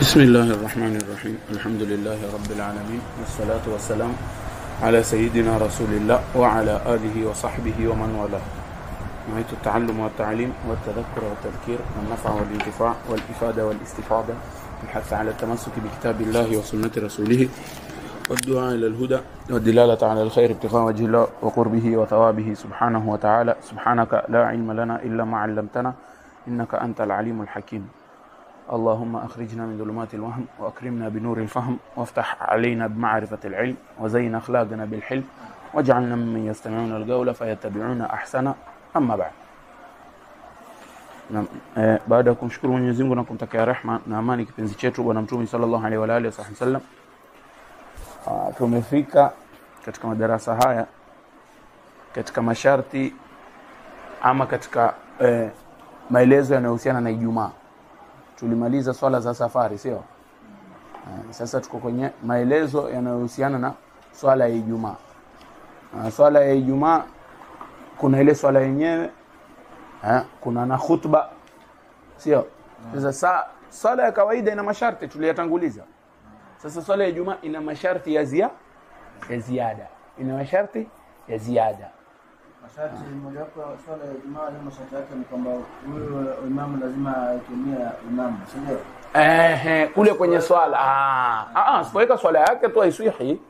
بسم الله الرحمن الرحيم. الحمد لله رب العالمين، والصلاة والسلام على سيدنا رسول الله وعلى آله وصحبه ومن والاه. نهاية التعلم والتعليم والتذكر والتذكير والنفع والانتفاع والإفادة والاستفادة، الحث على التمسك بكتاب الله وسنة رسوله، والدعاء إلى الهدى والدلالة على الخير ابتغاء وجه الله وقربه وثوابه سبحانه وتعالى. سبحانك لا علم لنا إلا ما علمتنا إنك أنت العليم الحكيم. اللهم أخرجنا من ظلمات الوهم وأكرمنا بنور الفهم، وافتح علينا بمعرفة العلم، وزين أخلاقنا بالحلم، واجعلنا ممن يستمعون القول فيتبعون أحسن. أما بعد، baada ya kumshukuru Mwenyezi Mungu na kumtakia rehema na amani kipenzi chetu bwana Mtume sallallahu alaihi wa alihi wasallam, tumefika katika madarasa haya katika masharti ama katika maelezo yanayohusiana na Ijumaa. Tulimaliza swala za safari, sio? Sasa tuko kwenye maelezo yanayohusiana na swala ya Ijumaa. Swala ya Ijumaa kuna ile swala yenyewe, kuna na khutba, sio? Sasa swala ya kawaida ina masharti tuliyatanguliza. Sasa swala ya Ijumaa ina masharti ya ziada. Ina masharti ya ziada. Masharti moja kwa swala ya Ijumaa, ile masharti yake ni kwamba huyo imamu lazima atumie imamu, sio? Kule kwenye swala sipoweka swala yake tu haiswihi.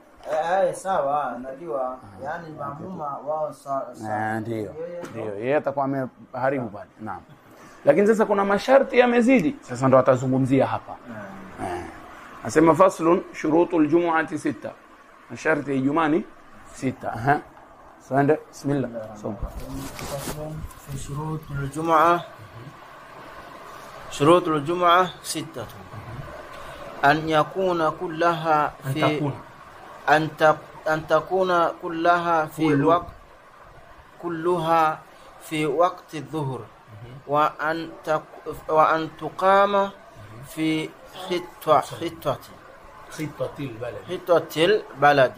Sawa, najua. Yaani maamuma wao sawa. Ndio. Yeye atakuwa ameharibu pale. Naam. Lakini sasa kuna masharti yamezidi. Sasa ndo atazungumzia hapa. Nasema faslun shurutul jumu'ati 6. Masharti ya Ijumaa ni 6. Sande, bismillah. في شروط الجمعة 6. أن يكون كلها في أن تكون كلها في وقت الظهر، وأن تقام في خطة البلد،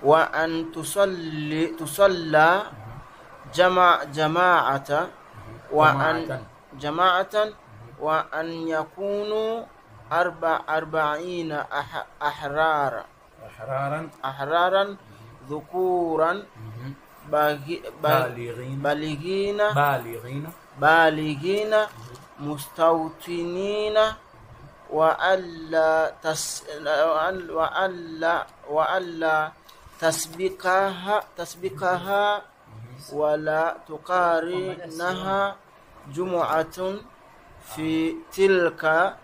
وأن تصلى جماعة وأن يكونوا 40 أحرارا ذكورا بالغين مستوطنين، وألا تسبقها ولا تقارنها جمعة في تلك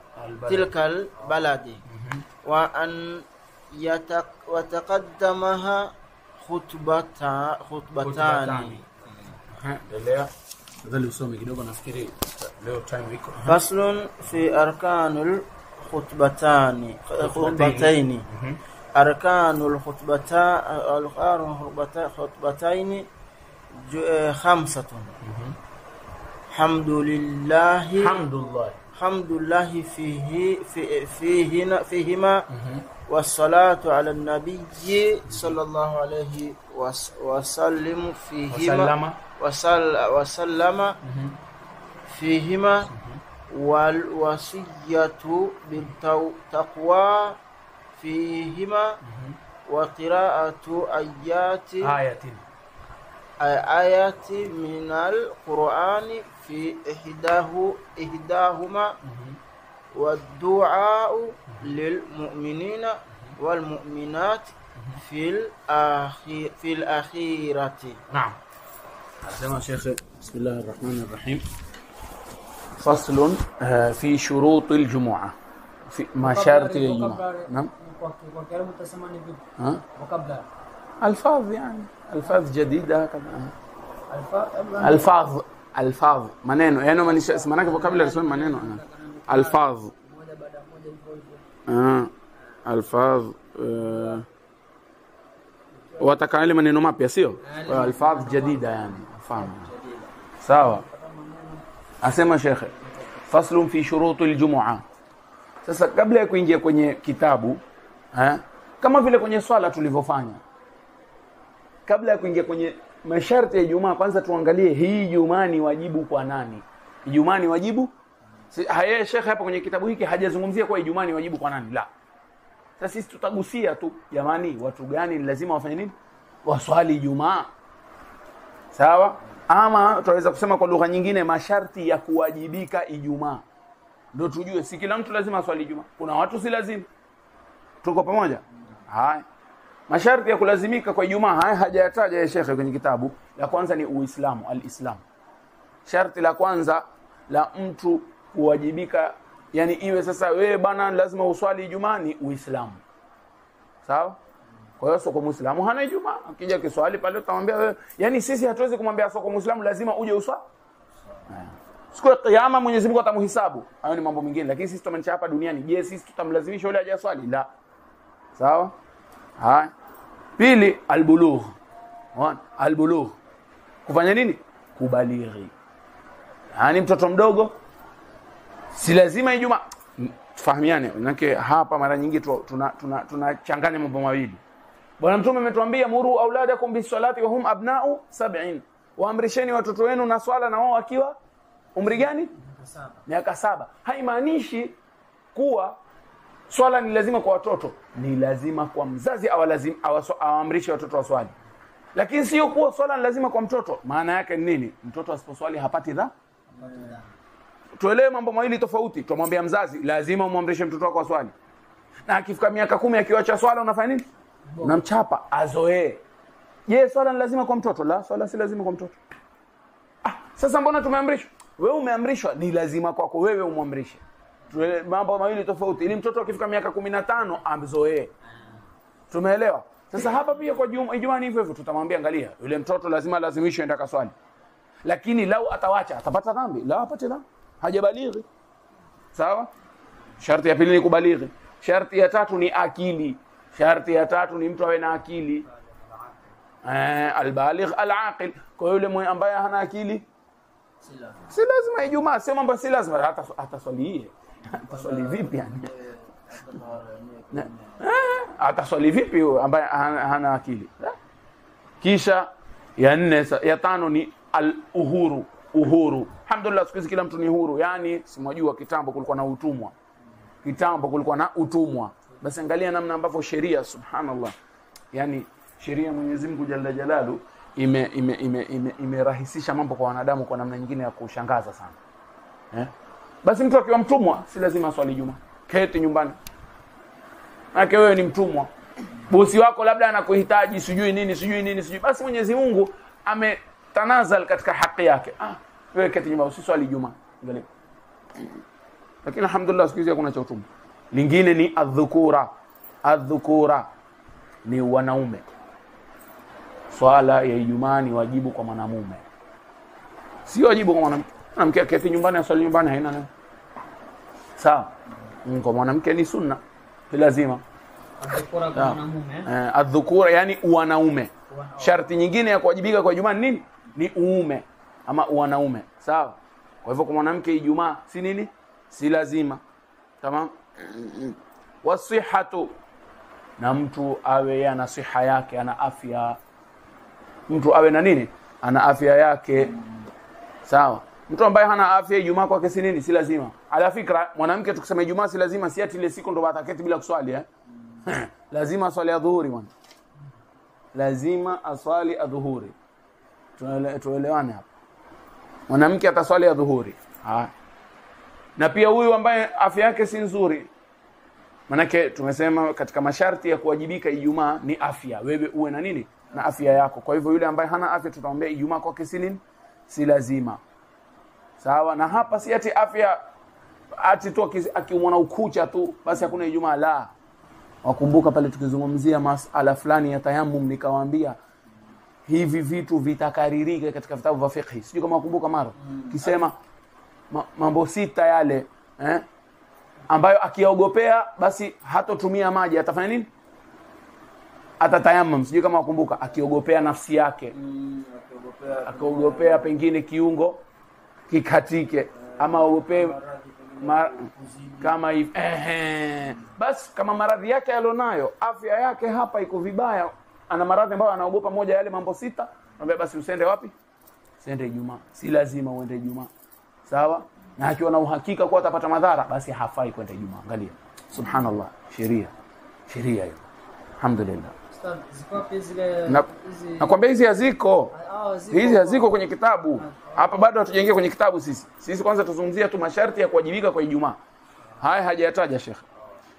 البلد، وأن يتقدمها خطبتان. فصل في أركان الخطبتين. أركان الخطبتين 5. حمد الله فيهما، والصلاة على النبي صلى الله عليه وسلم فيهما وسلم فيهما، والوصية بالتقوى فيهما، وقراءة آيات من القرآن في إحداهما، والدعاء للمؤمنين والمؤمنات في الأخيرة. نعم. أسمع شيخ. بسم الله الرحمن الرحيم. فصل في شروط الجمعة، في مشارط الجمعة. نعم. الفاظ، يعني الفاظ جديدة كذا. الفاظ maneno, yani maanisha maana yake vocabulary sio maneno. alfaz watakali maneno mapya, sio? Alfaz jadida, yani fahamu. Sawa. Asema shekhe, faslun fi shurutul jumu'ah. Sasa kabla ya kuingia kwenye kitabu, kama vile kwenye swala tulivyofanya, kabla ya kuingia kwenye masharti ya Ijumaa, kwanza tuangalie hii Ijumaa ni wajibu kwa nani? Ijumaa ni wajibu Haya Sheikh hapa kwenye kitabu hiki hajazungumzia kwa Ijumaa ni wajibu kwa nani, la. Sasa sisi tutagusia tu, jamani, watu gani ni lazima wafanye nini, waswali Ijumaa. Sawa? Ama tunaweza kusema kwa lugha nyingine masharti ya kuwajibika Ijumaa. Ndio tujue si kila mtu lazima aswali Ijumaa. Kuna watu si lazima. Tuko pamoja? Haya. Masharti ya kulazimika kwa Ijumaa haya hajayataja ya Sheikh kwenye kitabu. La kwanza ni Uislamu, al-Islam. Sharti la kwanza la mtu kuwajibika, yani iwe sasa wewe bana lazima uswali Ijumaa, ni Uislamu. Sawa? Kwa hiyo soko Muislamu hana Ijumaa, akija kiswali pale utamwambia wewe, yani sisi hatuwezi kumwambia soko Muislamu lazima uje uswali. Siku ya kiyama Mwenyezi Mungu atamhisabu. Hayo ni mambo mengine, lakini sisi tumaanisha hapa duniani. Je, sisi tutamlazimisha yule aje swali? La. Sawa? Haya. Pili, albulugh. Albulugh. Kufanya nini? Kubalighi. Yaani mtoto mdogo si lazima Ijumaa. Tufahamiane, manake hapa mara nyingi tunachanganya mambo mawili. Bwana Mtume ametuambia muru auladakum bisalati wa hum abna'u 70. Waamrisheni watoto wenu na swala na wao akiwa umri gani? Miaka 7. Haimaanishi kuwa swala ni lazima kwa watoto, ni lazima kwa mzazi awaamrishe watoto waswali. Lakini sio kuwa swala ni lazima kwa mtoto. Maana yake ni nini? Mtoto asiposwali hapati dhambi. Tuelewe mambo mawili tofauti. Tumwambia mzazi lazima umwamrishe mtoto wako aswali. Na akifika miaka 10 akiacha swala unafanya nini? Unamchapa azoee. Je, swala ni lazima kwa mtoto? La, swala si lazima kwa mtoto. Sasa mbona tumeamrishwa? Wewe umeamrishwa, ni lazima kwako wewe umwamrishe. Mambo mawili tofauti. Ili mtoto akifika miaka 15 amzoee. Tumeelewa? Sasa hapa pia kwa Ijumaa ni hivyo hivyo, tutamwambia angalia, yule mtoto lazima lazimishwe aende kaswali. Lakini lau atawacha atapata dhambi? La, apate dhambi. Hajabalighi. Sawa? Sharti ya pili ni kubalighi. Sharti ya tatu ni akili. Sharti ya tatu ni mtu awe na akili. Albaligh alaqil. Kwa yule ambaye hana akili si lazima Ijumaa, sio mambo si lazima hata swali. Ataswali vipi yani? Ataswali vipi ambaye hana akili? Kisha ya tano ni al-uhuru. Uhuru. Alhamdulillah siku hizi kila mtu ni huru. Yani simwajua kitambo kulikuwa na utumwa. Kitambo kulikuwa na utumwa. Basi angalia namna ambavyo sheria subhanallah. Yani sheria Mwenyezi Mungu Jalla Jalalu imerahisisha mambo kwa wanadamu kwa namna nyingine ya kushangaza sana. Basi mtu akiwa mtumwa si lazima aswali Ijumaa. Keti nyumbani. Maana wewe ni mtumwa. Bosi wako labda anakuhitaji sijui nini. Basi Mwenyezi Mungu ametanazal katika haki yake. Wewe keti nyumbani usiswali Ijumaa. Angalia. Lakini alhamdulillah siku hizi hakuna cha utumwa. Lingine ni adhukura. Adhukura ni wanaume. Swala ya Ijumaa ni wajibu kwa mwanamume. Si wajibu kwa mwanamke. Mwanamke aketi nyumbani aswali nyumbani haina neno. Sawa? Kwa mwanamke ni sunna. Ni lazima. Adhukura kwa mwanamume. Adhukura yani wanaume. Sharti nyingine ya kuwajibika kwa Ijumaa ni nini? Ni uume ama wanaume. Sawa? Kwa hivyo kwa mwanamke Ijumaa si nini? Si lazima. Tamam? Wasihatu, na mtu awe ana siha yake, ana afya. Mtu awe na nini? Ana afya yake. Sawa? Mtu ambaye hana afya Ijumaa kwake si nini? Si lazima. Ala fikra, mwanamke tukisema Ijumaa si lazima, si ati ile siku ndo ataketi bila kuswali lazima aswali adhuhuri bwana. Lazima aswali adhuhuri. Tuelewane hapa. Mwanamke ataswali adhuhuri. Na pia huyu ambaye afya yake si nzuri, manake tumesema katika masharti ya kuwajibika Ijumaa ni afya. Wewe uwe na nini? Na afya yako. Kwa hivyo yule ambaye hana afya tutamwambia Ijumaa kwake si nini? Si lazima. Sawa? Na hapa si ati afya ati tu akiumwa ukucha tu basi hakuna Ijumaa, la. Wakumbuka pale tukizungumzia masala fulani ya tayammum nikawaambia hivi vitu vitakaririka katika vitabu vya fiqh. Sijui kama wakumbuka mara. Kisema mambo sita yale ambayo akiogopea basi hatotumia maji, atafanya nini? Atatayammum. Sijui kama wakumbuka. Akiogopea nafsi yake. Akiogopea pengine kiungo kikatike ama ogopee kama hivi basi kama maradhi yake alionayo, afya yake hapa iko vibaya, ana maradhi ambayo anaogopa moja yale mambo sita, naomba basi usende wapi? Usende Ijumaa. Si lazima uende Ijumaa. Sawa? na akiwa na uhakika kwa atapata madhara, basi hafai kwenda Ijumaa. Angalia, subhanallah, sheria hiyo. Alhamdulillah. Nakwambia hizi haziko. Hizi haziko kwenye kitabu. Hapa bado hatujaingia kwenye kitabu sisi. Sisi kwanza tuzungumzia tu masharti ya kuwajibika kwa Ijumaa. Haya hajayataja Sheikh.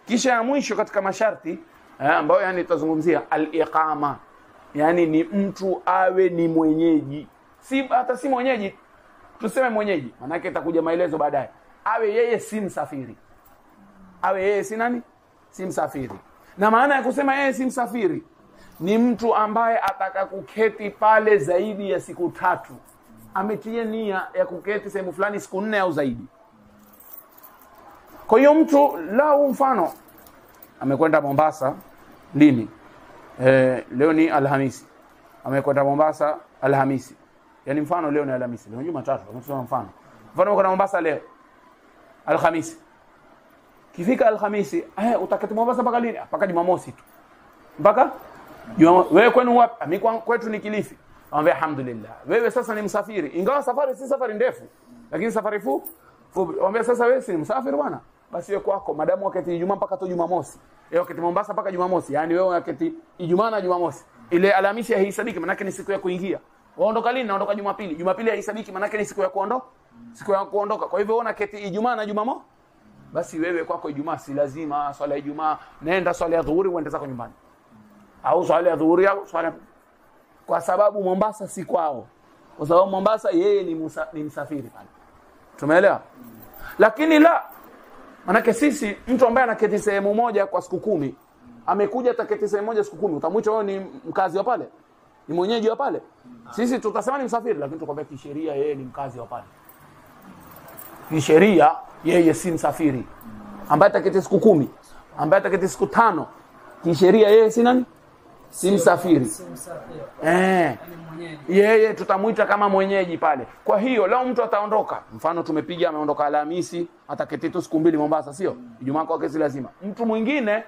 Kisha ya mwisho katika masharti ambayo yani tutazungumzia al-iqama. Yani ni mtu awe ni mwenyeji. Hata si mwenyeji, tuseme mwenyeji. Maana yake itakuja maelezo baadaye. Awe yeye si msafiri. Awe yeye si nani? Si msafiri. Na maana ya kusema yeye si msafiri ni mtu ambaye ataka kuketi pale zaidi ya siku 3. Ametia nia ya kuketi sehemu fulani siku 4 au zaidi. Kwa hiyo mtu lao mfano amekwenda Mombasa lini? Leo ni Alhamisi. Amekwenda Mombasa Alhamisi. Yaani mfano leo ni Alhamisi. Leo Jumatatu, tunasema mfano. Mfano uko Mombasa leo Alhamisi. Kifika Alhamisi, utaketi Mombasa mpaka lini? Mpaka Jumamosi tu. Mpaka Jumamosi. Wewe kwenu wapi? Mimi kwetu ni Kilifi. Amwambia alhamdulillah. Wewe sasa ni msafiri. Ingawa safari si safari ndefu, lakini safari fupi. Amwambia sasa wewe si msafiri bwana. Basi wewe kwako madamu wakati Ijumaa mpaka tu Jumamosi. Leo wakati Mombasa mpaka Jumamosi. Yaani wewe wakati Ijumaa na Jumamosi. Ile Alhamisi haihesabiki, maana yake ni siku ya kuingia. Waondoka lini? Naondoka Jumapili. Jumapili haihesabiki, maana yake ni siku ya kuondoka. Siku ya kuondoka. Kwa hivyo una keti Ijumaa na Jumamosi. Basi wewe kwako Ijumaa si lazima swala ya Ijumaa, nenda swala ya dhuhuri uende zako nyumbani. Au swala ya dhuhuri au swala, kwa sababu Mombasa si kwao. Kwa sababu Mombasa yeye ni msafiri pale. Tumeelewa? Lakini la, manake sisi mtu ambaye anaketi sehemu moja kwa siku 10, amekuja ataketi sehemu moja siku 10, utamwita wewe ni mkazi wa pale? Ni mwenyeji wa pale? Sisi tutasema ni msafiri, lakini tukwambia kisheria yeye ni mkazi wa pale. Kisheria yeye si msafiri. Ambaye ataketi siku 10, ambaye ataketi siku 5, kisheria yeye si nani? Si msafiri. Yeye tutamuita kama mwenyeji pale. Kwa hiyo leo mtu ataondoka, mfano tumepiga ameondoka Alhamisi, ataketi tu siku 2 Mombasa, sio? Ijumaa kwake si lazima. Mtu mwingine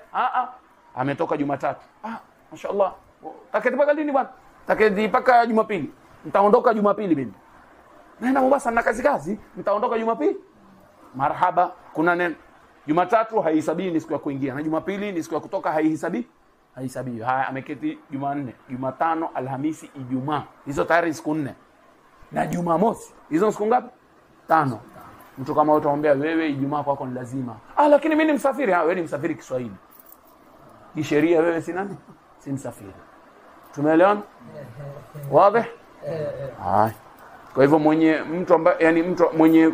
ametoka Jumatatu. Mashaallah. Taketi mpaka lini bwana? Taketi mpaka Jumapili. Nitaondoka Jumapili mimi. Naenda Mombasa na kazi, nitaondoka Jumapili. Marhaba, kuna neno. Jumatatu haihesabii ni siku ya kuingia, na Jumapili ni siku ya kutoka, haihesabii. Haya, ameketi Jumanne, Jumatano, Alhamisi, Ijumaa. Hizo tayari siku 4. Na Jumamosi, hizo siku ngapi? 5. Mtu kama utaombea wewe Ijumaa kwako ni lazima. Lakini mimi ni msafiri. Wewe ni msafiri Kiswahili. Kisheria wewe si nani? Si msafiri. Tumeelewana? Wazi? Kwa hivyo mtu ambaye yani mtu mwenye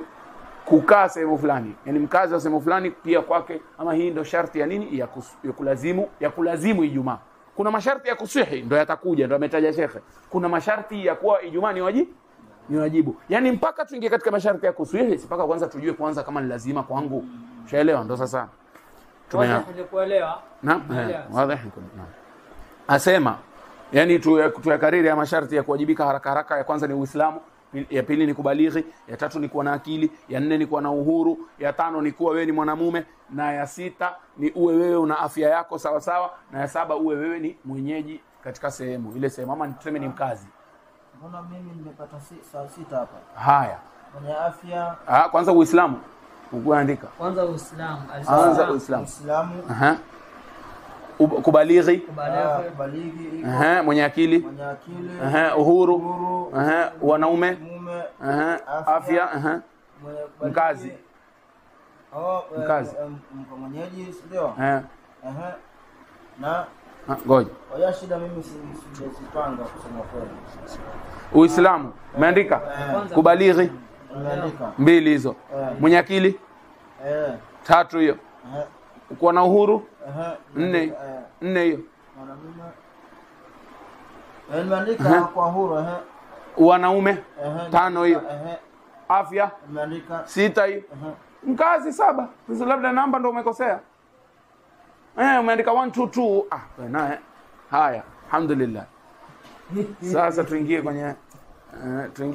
kukaa sehemu fulani, yani mkazi wa sehemu fulani pia kwake, ama hii ndio sharti ya nini? Ya kulazimu Ijumaa. Kuna masharti ya kusihi ndio yatakuja, ndio ametaja shekhe. Kuna masharti ya kuwa Ijumaa ni wajibu. Yani mpaka tuingie katika masharti ya kusihi, mpaka kwanza tujue kwanza kama ni lazima kwangu. Ushaelewa? Ndio sasa kuelewa. Wazi. Asema yani tuyakariri ya masharti ya kuwajibika haraka. Ya kwanza ni Uislamu, ya pili ni kubalighi, ya tatu ni kuwa na akili, ya 4 ni kuwa na uhuru, ya 5 ni kuwa wewe ni mwanamume, na ya 6 ni uwe wewe una afya yako sawa sawa, na ya 7 uwe wewe ni mwenyeji katika sehemu ile sehemu, ama tuseme ni mkazi. Mbona mimi nimepata 6 hapa? Haya. Mwenye afya. Kwanza Uislamu. Ukuandika. Kwanza Uislamu. Uislamu. Kubalighi. Mwenye akili. Uhuru. Wanaume. Afya. Mkazi. Mwenyeji ndio. Na ngoja. Oya shida mimi sipanga kusema kweli. Uislamu. Umeandika? Kubalighi. Umeandika. 2 hizo. Mwenye akili? 3 hiyo. Kuwa na uhuru? 4 hiyo. Nimeandika kwa uhuru. Wanaume? 5 hiyo. Afya? Nimeandika 6 hiyo. Mkazi 7. Hizo labda namba ndio umekosea. Umeandika 1 2 2. Naye. Haya, alhamdulillah. Sasa tuingie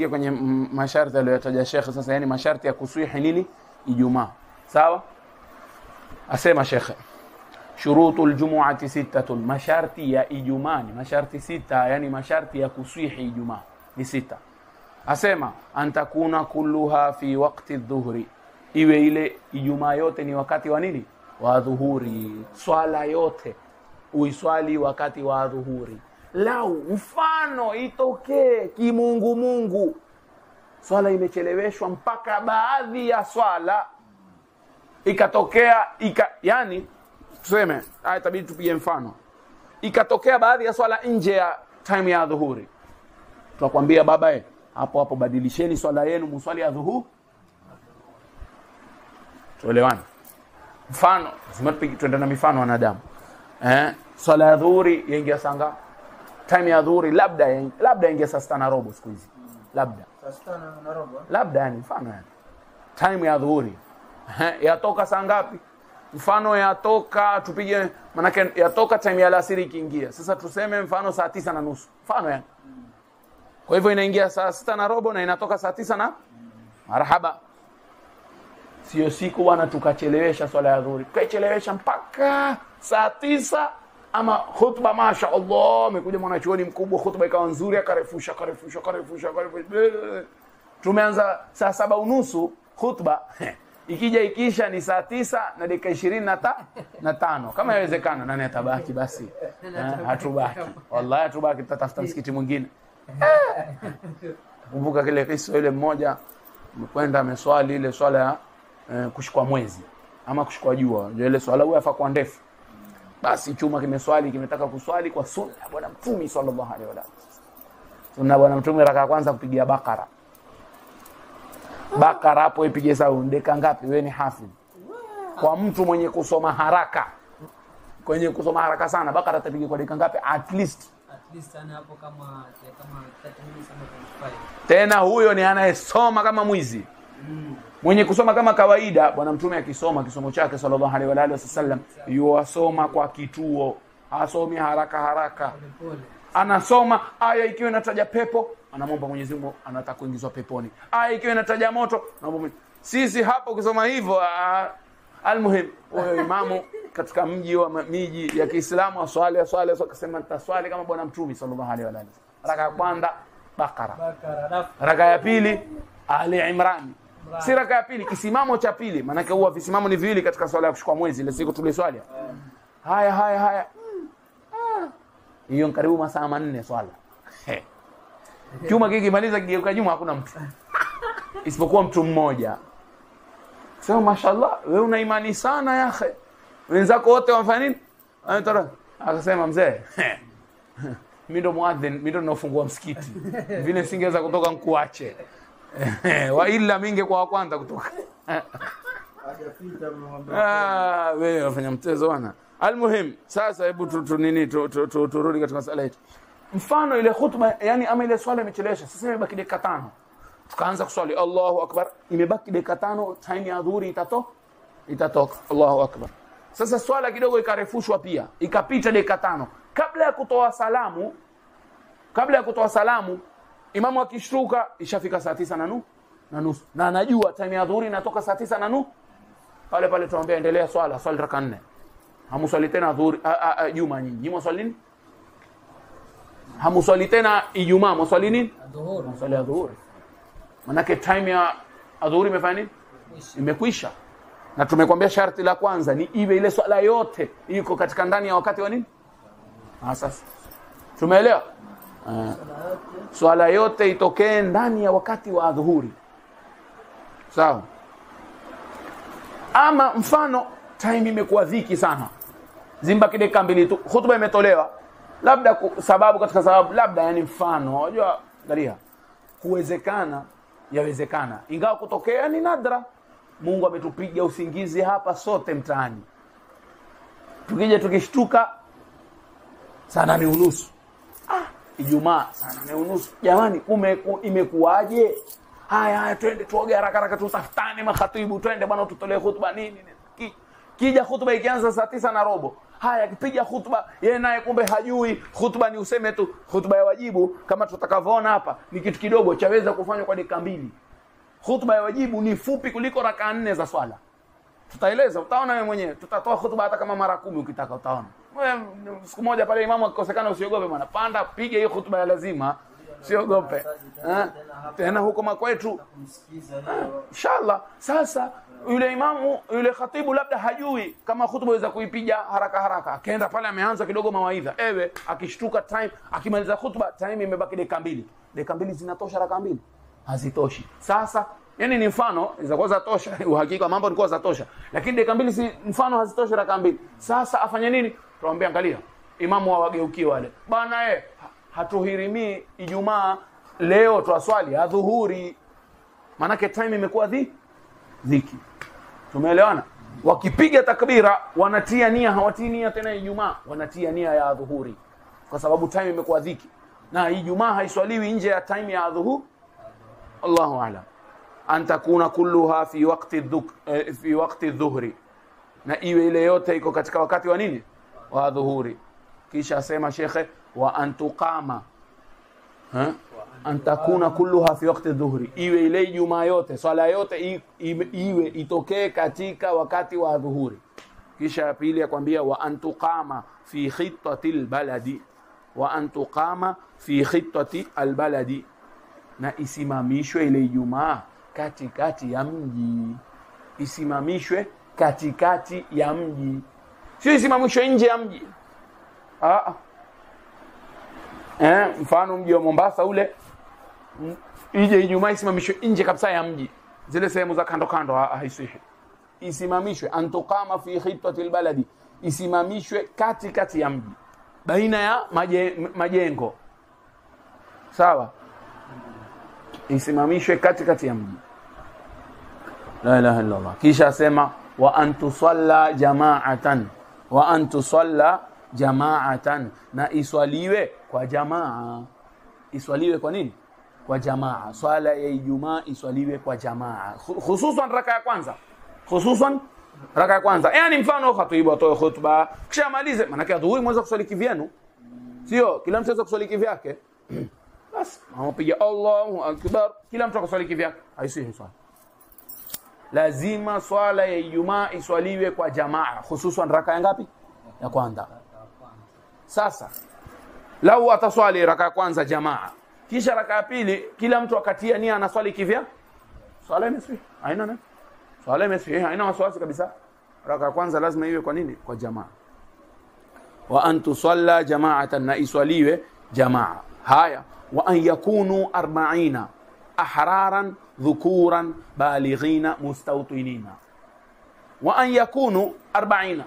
kwenye masharti aliyotaja Sheikh sasa, yani masharti ya kuswihi nini? Ijumaa. Sawa? Asema Sheikh, shurutul jumu'ati 6, masharti ya Ijumaa ni masharti 6, yani masharti ya kuswihi Ijumaa ni 6. asema antakuna kulluha fi waqti dhuhri, iwe ile Ijumaa yote ni wakati wa nini? Wa dhuhuri. Swala yote uiswali wakati wa dhuhuri. Lau mfano itokee kimungu swala imecheleweshwa mpaka baadhi ya swala ikatokea yani tuseme itabidi tupige mfano, ikatokea baadhi ya swala nje ya time ya dhuhuri, tunakwambia baba hapo badilisheni swala yenu mswali ya dhuhuri. Tuelewana? Mfano tuende na mifano wanadamu. Swala ya dhuhuri yaingia sanga, time ya dhuhuri labda ingia saa 6:15 siku hizi, labda saa 6:15, labda yani mfano yani time ya dhuhuri yatoka saa ngapi? Mfano yatoka tupige, manake yatoka time ya alasiri ikiingia. Sasa tuseme mfano saa 9:30, mfano yani. Kwa hivyo inaingia saa 6:15 na inatoka saa 9 na marhaba. Sio siku bwana tukachelewesha swala ya dhuhuri, tukachelewesha mpaka saa 9, ama khutba masha Allah amekuja mwanachuoni mkubwa, khutba ikawa nzuri, akarefusha. Tumeanza saa 7:30 khutba ikisha ni saa 9:25 kama inawezekana. Nani atabaki basi? Hatubaki, wallahi hatubaki, tutatafuta msikiti mwingine. Kumbuka kile kisa ile mmoja mkwenda ameswali ile swala ya kushikwa mwezi ama kushikwa jua, ile swala huwa yafa ndefu. Basi chuma kimeswali, kimetaka kuswali kwa sunna bwana Mtume sallallahu alaihi wasallam. Sunna bwana Mtume raka ya kwanza kupigia Bakara hapo ipige saundi dakika ngapi? Wewe ni hafidh. Kwa mtu mwenye kusoma haraka, sana, Bakara atapiga kwa dakika ngapi? At least sana hapo kama 30 minutes ama 25. Tena huyo ni anayesoma kama mwizi. Mwenye kusoma kama kawaida, bwana Mtume akisoma kisomo chake sallallahu alaihi wasallam yuasoma kwa kituo, asomi haraka. Anasoma aya ikiwa inataja pepo, anamwomba Mwenyezi Mungu anataka kuingizwa peponi. Aya ikiwa inataja moto, naomba. Sisi hapo ukisoma hivyo almuhim huyo imamu katika miji ya Kiislamu aswali akasema nitaswali kama bwana Mtume sallallahu alaihi wasallam. Raka ya kwanza Bakara. Raka ya pili Ali Imran. Si raka ya pili, kisimamo cha pili, maana huwa visimamo ni viwili katika swala ya kushukua mwezi ile siku tuliswali. Haya. Hiyo karibu masaa 4 swala. Juma kikimaliza kigeuka Juma hakuna mtu. Isipokuwa mtu mmoja. Sema mashallah, wewe una imani sana yahe. Wenzako wote wanafanya nini? Anataka. Akasema mzee, mimi ndo muadhin, mimi ndo nafungua msikiti. Vile singeweza kutoka nikuache. Wa ila minge kwa kwanza kutoka. Hajapita mwambie. Wewe unafanya mchezo bwana. Almuhim, sasa hebu turudi katika masala yetu. Mfano ile khutba, yani ama ile swala imechelewesha, sasa imebaki dakika 5. Tukaanza kuswali Allahu Akbar, imebaki dakika 5, time ya dhuhuri itatoka. Allahu Akbar. Sasa swala kidogo ikarefushwa pia, ikapita dakika 5. Kabla ya kutoa salamu, imamu akishtuka ishafika saa 9:30. Na anajua time ya dhuhuri inatoka saa 9:30. Pale tunaambia endelea swali raka 4. Hamuswali tena dhuhuri Juma nyinyi. Mwaswali nini? Hamuswali tena Ijumaa, mwaswali nini? Dhuhuri. Mwaswali dhuhuri. Manake time ya dhuhuri imefanya nini? Imekwisha. Na tumekwambia sharti la kwanza ni iwe ile swala yote iko katika ndani ya wakati wa nini? Sasa tumeelewa? Swala yote itokee ndani ya wakati wa dhuhuri. Sawa? Ama mfano time imekuwa dhiki sana, zimba dakika 2 tu, khutba imetolewa, labda sababu katika sababu, labda yani mfano, unajua angalia, yawezekana, ingawa kutokea ni nadra. Mungu ametupiga usingizi hapa sote mtaani, tukija tukishtuka saa 8:30 Ijumaa saa 8:30, jamani imekuaje? Haya twende tuoge haraka tutafutane makhatibu, twende bwana tutolee khutba nini. Kija khutba ikianza saa 9:15, haya kipiga khutba yeye naye kumbe hajui khutba ni useme tu khutba ya wajibu, kama tutakavyoona hapa ni kitu kidogo chaweza kufanywa kwa dakika 2. Khutba ya wajibu ni fupi kuliko raka 4 za swala. Tutaeleza, utaona wewe mwenyewe. Tutatoa khutba hata kama mara 10 ukitaka, utaona. Wewe siku moja pale imamu akikosekana usiogope bwana, panda piga hiyo khutba ya lazima. siogope. Tena huko makwetu. Inshallah. Sasa yule imamu, yule khatibu labda hajui kama hutuba inaweza kuipiga haraka haraka. Akaenda pale ameanza kidogo mawaidha. Ewe akishtuka time, akimaliza hutuba time imebaki dakika 2. Dakika 2 zinatosha raka 2? Hazitoshi. Sasa yani ni mfano, inaweza kuwa zatosha, uhakika mambo ni kwa zatosha. Lakini dakika 2 si mfano hazitoshi raka 2. Sasa afanye nini? Tuambie angalia. Imamu wawageukie wale. Bwana hatuhirimii Ijumaa leo twaswali adhuhuri. Manake time imekuwa dhiki. Tumeelewana? Wakipiga takbira wanatia nia, hawatii nia tena Ijumaa, wanatia nia ya adhuhuri. Kwa sababu time imekuwa dhiki. Na Ijumaa haiswaliwi nje ya time ya adhuhuri. Allahu a'lam. Antakuna kulluha fi waqti dhuhri. Na iwe ile yote iko katika wakati wa nini? Wa adhuhuri. Kisha asema shekhe wa antuqama antakuna kulluha fi waqti dhuhri, iwe ile Ijumaa yote, swala yote iwe itokee katika wakati wa dhuhuri. Kisha pili akwambia wa antuqama fi khittati albaladi, wa antuqama fi khittati albaladi, na isimamishwe ile Ijumaa katikati ya mji. Isimamishwe katikati ya mji, sio isimamishwe nje ya mji. Mfano mji wa Mombasa ule, ije Ijumaa isimamishwe nje kabisa ya mji, zile sehemu za kando kando haisihi. Isimamishwe antukama fi khittati albaladi, isimamishwe katikati ya mji, baina ya majengo. Sawa? Isimamishwe katikati ya mji. La ilaha illa Allah. Kisha asema wa antusalla jama'atan, wa antusalla jama'atan, na iswaliwe kwa jamaa. Iswaliwe kwa nini? Kwa jamaa. Swala ya Ijumaa iswaliwe kwa jamaa, hususan raka ya kwanza. Hususan raka ya kwanza. Yaani mfano khatibu atoe khutba kisha malize, maana yake adhuhuri mweza kuswali kivyenu, sio kila mtu anaweza kuswali kivyake. Bas anapiga Allahu akbar, kila mtu akaswali kivyake, haisihi swala. Lazima swala ya Ijumaa iswaliwe kwa jamaa, hususan raka ya ngapi? Ya kwanza. Sasa lau ataswali raka ya kwanza jamaa, kisha raka ya pili kila mtu akatia nia anaswali kivya, swala imesihi, haina nini? Swala imesihi, haina wasiwasi kabisa. Raka ya kwanza lazima iwe kwa nini? Kwa jamaa. Wa antu salla jama'atan, na iswaliwe jamaa. Haya, wa an yakunu 40 ahraran dhukuran balighina mustawtinina. Wa an yakunu 40,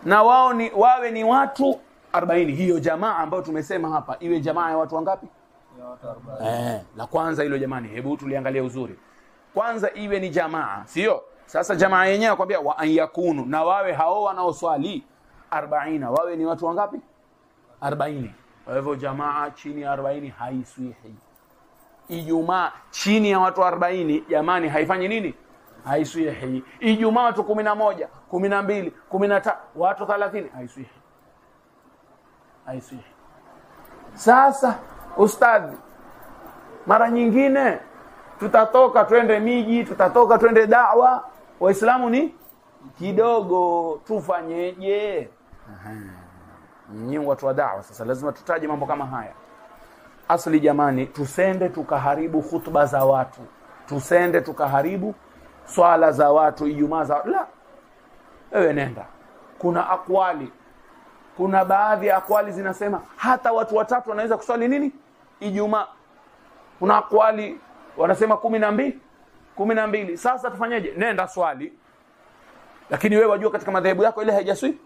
na wawe ni watu 40. Hiyo jamaa ambayo tumesema hapa iwe jamaa ya watu wangapi? Ya watu 40. La kwanza hilo jamani, hebu tuliangalie uzuri. Kwanza iwe ni jamaa, sio? Sasa jamaa yenyewe nakwambia wa an yakunu, na wawe hao wanaoswali 40, wawe ni watu wangapi? 40. Kwa hivyo jamaa chini ya 40 haiswihi. Ijumaa chini ya watu 40 jamani haifanyi nini? Haiswihi. Ijumaa watu 11, 12, 13, watu 30 haiswihi. Haiswihi. Sasa ustadhi, mara nyingine tutatoka twende miji, tutatoka twende da'wa, waislamu ni kidogo, tufanyeje? Nyinyi watu wa da'wa sasa lazima tutaje mambo kama haya. Asli jamani, tusende tukaharibu hutuba za watu, tusende tukaharibu swala za watu, Ijumaa za la. Wewe nenda, kuna akwali, kuna baadhi ya akwali zinasema hata watu watatu wanaweza kuswali nini? Ijumaa. Kuna akwali wanasema 12. Sasa tufanyeje? Nenda swali, lakini wewe wajua katika madhehebu yako ile haijaswi.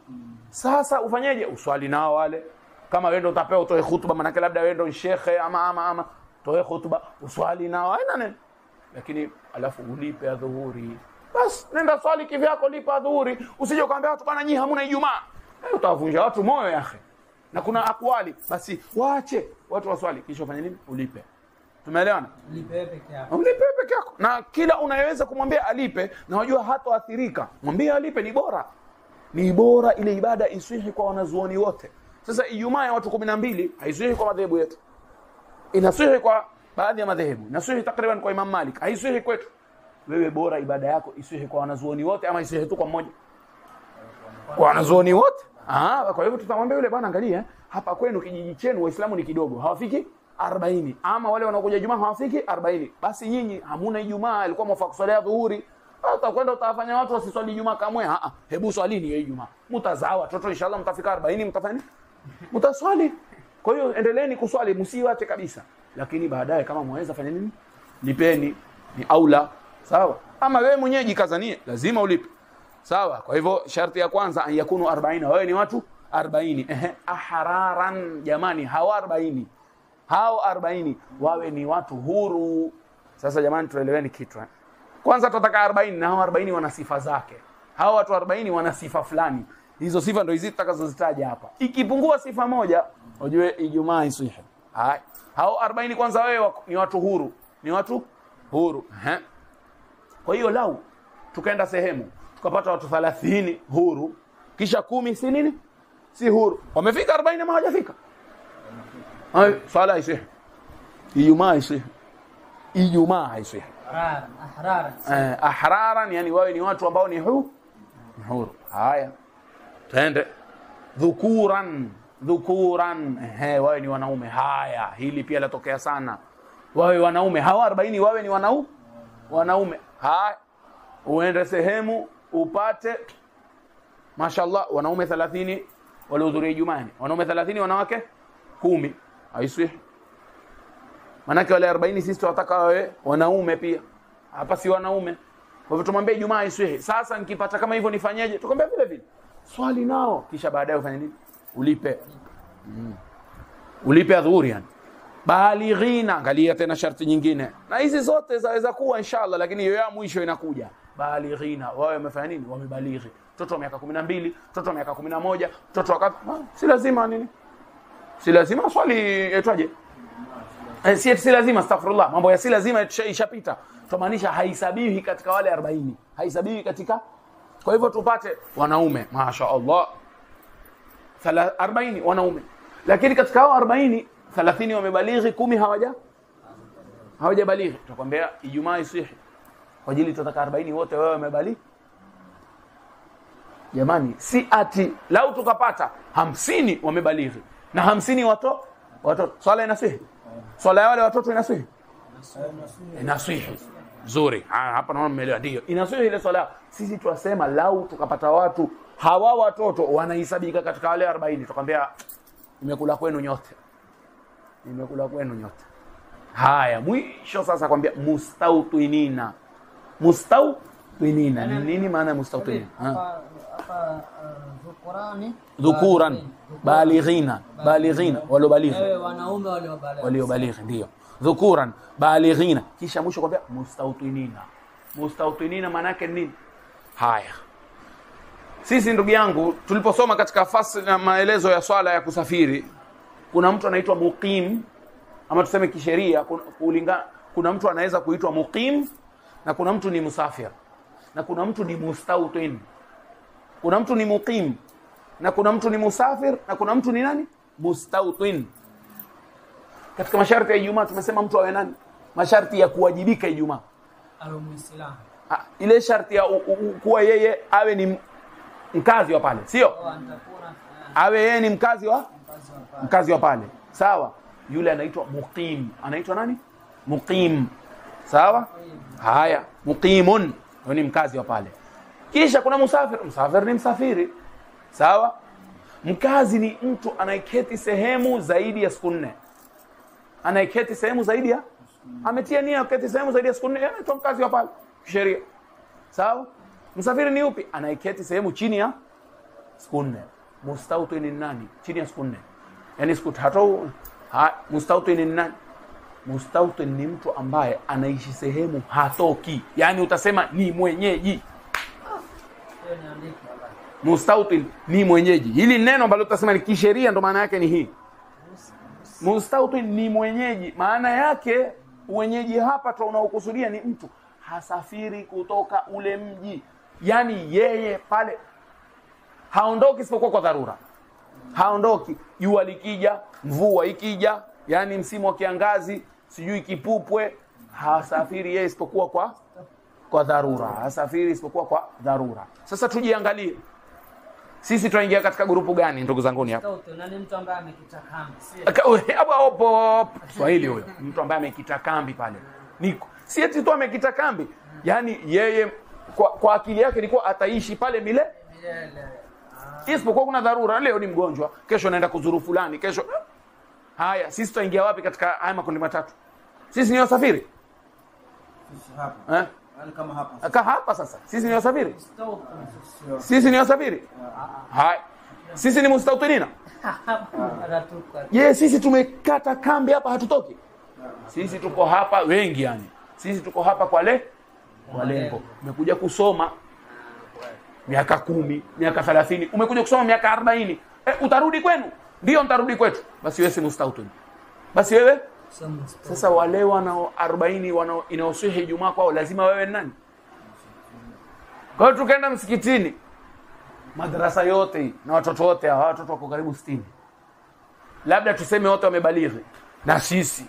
Sasa ufanyeje? Uswali nao wale. Kama wewe ndio utapewa utoe hutuba, maana labda wewe ndio shekhe ama toe hutuba, uswali nao, haina neno. Lakini alafu ulipe adhuhuri. Bas nenda swali kivyako, lipa adhuhuri. Usije ukaambia watu bana, nyinyi hamuna Ijumaa. Utawavunja watu moyo yake. Na kuna akwali, basi waache watu waswali kisha ufanye nini? Ulipe. Tumeelewana? Ulipe peke yako. Ulipe peke yako. Na kila unayeweza kumwambia alipe, na unajua hatoathirika, mwambie alipe, ni bora. Ni bora ile ibada iswihi kwa wanazuoni wote. Sasa Ijumaa ya watu 12 haiswihi kwa madhehebu yetu. Inaswihi kwa baadhi ya madhehebu. Inaswihi takriban kwa Imam Malik. Haiswihi kwetu. Wewe bora ibada yako iswihi kwa wanazuoni wote ama iswihi tu kwa mmoja? Kwa wanazuoni wote. Kwa hivyo tutamwambia yule bwana, angalia hapa kwenu kijiji chenu waislamu ni kidogo, hawafiki 40. Ama wale wanaokuja Ijumaa hawafiki 40. Basi nyinyi hamuna Ijumaa, ilikuwa mfaa kuswalia dhuhuri. Utakwenda utawafanya watu wasiswali Ijumaa kamwe. Hebu swalini ya Ijumaa. Mtazaa watoto inshallah mtafika 40 mtafanya? Mtaswali. Kwa hiyo endeleeni kuswali, msiwache kabisa. Lakini baadaye kama mwaweza fanya nini? Lipeni, ni aula. Sawa? Ama wewe mwenyewe jikazanie, lazima ulipe. Sawa? Kwa hivyo sharti ya kwanza yakunu 40, wewe ni watu 40. Ahraran, jamani, hawa 40. Hao 40 wawe ni watu huru. Sasa jamani tueleweni kitu. Kwanza tutataka 40 na hao 40 wana sifa zake. Hao watu 40 wana sifa fulani. Hizo sifa ndio hizi tutakazozitaja hapa. Ikipungua sifa moja, ujue Ijumaa isihi. Hao 40 kwanza wewe ni watu huru. Ni watu huru. Kwa hiyo lau tukaenda sehemu tukapata watu 30 huru, kisha 10 si nini? Si huru. Wamefika 40 ama hawajafika? Swala isihi. Ijumaa isihi. Ijumaa isihi. Ahraran, yani wawe ni watu ambao ni huru. Haya. Twende. Dhukuran. Wawe ni wanaume. Haya, hili pia latokea sana. Wawe wanaume. Hawa 40 wawe ni wanaume. Haya. Uende sehemu upate mashallah wanaume 30 walihudhuria Ijumaa. Wanaume 30 wanawake 10. Haisihi. Manake wale 40 sisi tunataka wawe wanaume pia. Hapa si wanaume. Kwa hivyo tumwambie Ijumaa isihi. Sasa nikipata kama hivyo nifanyeje? Tukwambia vile vile. Swali nao kisha baadaye ufanye nini? Ulipe. Ulipe adhuhuri yani. Balighina, angalia tena sharti nyingine. Na hizi zote zaweza kuwa inshallah, lakini hiyo ya mwisho inakuja. Balighina, wao wamefanya nini? Wamebalighi. Mtoto wa miaka 12, mtoto wa miaka 11, mtoto wa si lazima nini? Si lazima swali etwaje? Si lazima, astaghfirullah. Mambo ya si lazima ishapita. Tumaanisha haisabihi katika wale 40. Haisabihi katika. Kwa hivyo tupate wanaume, mashaallah. 40 wanaume. Lakini katika hao 40, 30 wamebalighi, 10 hawajabalighi. Tutakwambia Ijumaa isihi. Kwa ajili tutaka 40 wote wewe wamebalighi. Jamani, si ati lau tukapata 50 wamebalighi na 50 watoto, swala inasihi. Swala ya wale watoto inasihi. Inasihi. Nzuri. Hapa naona mmeelewa, ndio. Inasihi ile swala. Sisi tuwasema lau tukapata watu hawa watoto wanahesabika katika wale 40, tukamwambia nimekula kwenu nyote. Haya, mwisho sasa kwambia mustautinina. Mustautinina. Nini maana mustautinina? Dhukuran. Balighina. Waliobalighi. Wanaume waliobalighi ndio. Dhukuran, balighina. Kisha mwisho kwambia mustautinina. Mustautinina maana yake nini? Haya. Sisi ndugu yangu tuliposoma katika fasli na maelezo ya swala ya kusafiri, kuna mtu anaitwa muqim, ama tuseme kisheria kuna mtu anaweza kuitwa muqim, na kuna mtu ni musafir, na kuna mtu ni mustautin. Kuna mtu ni muqim, na kuna mtu ni musafir, na kuna mtu ni nani? Mustautin. Katika masharti ya Ijumaa tumesema mtu awe nani? Masharti ya kuwajibika Ijumaa. Awe Muislamu. Ile sharti ya kuwa yeye awe ni mkazi wa pale, sio? Awe yeye ni mkazi wa pale. Sawa? Yule anaitwa muqim. Anaitwa nani? Muqim. Sawa? Haya, muqimun ni mkazi wa pale. Kisha kuna musafir. Musafir ni msafiri. Sawa? Mkazi ni mtu anayeketi sehemu zaidi ya siku 4. Anayeketi sehemu zaidi ya ametia nia kuketi sehemu zaidi ya siku 4, anaitwa mkazi wa pale kisheria. Sawa? Msafiri ni upi? Anayeketi sehemu chini ya siku 4. Mustautin ni nani? Chini ya siku 4. Yaani siku 3. Mustautin ni nani? Mustautin ni mtu ambaye anaishi sehemu hatoki. Yaani utasema ni mwenyeji. Mustautin ni mwenyeji. Hili neno ambalo utasema ni kisheria ndo maana yake ni hii. Mustautin ni mwenyeji. Maana yake mwenyeji hapa tunaokusudia ni mtu hasafiri kutoka ule mji. Yaani yeye pale haondoki isipokuwa kwa dharura. Haondoki jua likija, mvua ikija, yani msimu wa kiangazi, sijui kipupwe, hasafiri yeye isipokuwa kwa dharura. Hasafiri isipokuwa kwa dharura. Sasa tujiangalie. Sisi tunaingia katika grupu gani ndugu zanguni hapa? Scout nani mtu ambaye amekita kambi? Hapo Swahili huyo. Mtu ambaye amekita kambi pale. Niko. Si eti tu amekita kambi. Yaani yeye kwa akili yake ilikuwa ataishi pale milele. Isipokuwa kuna dharura, leo ni mgonjwa, kesho naenda kuzuru fulani, kesho haya, sisi tutaingia wapi katika haya makundi matatu? Sisi ni wasafiri. Sisi hapa. Yaani kama hapa. Hapa sasa. Sisi ni wasafiri. Sisi ni wasafiri. Haya. Sisi ni mustautinina. Sisi tumekata kambi hapa, hatutoki. Sisi tuko hapa wengi yani. Sisi tuko hapa kwa lengo. Umekuja kusoma miaka 10, miaka 30, umekuja kusoma miaka 40. Utarudi kwenu? Ndio nitarudi kwetu. Basi wewe si mustautin. Basi wewe sasa wale wanao 40 wanao inaosuhi Ijumaa kwao lazima wewe nani? Kwa hiyo tukaenda msikitini. Madrasa yote na watoto wote hawa watoto wako karibu 60. Labda tuseme wote wamebalighi. Na sisi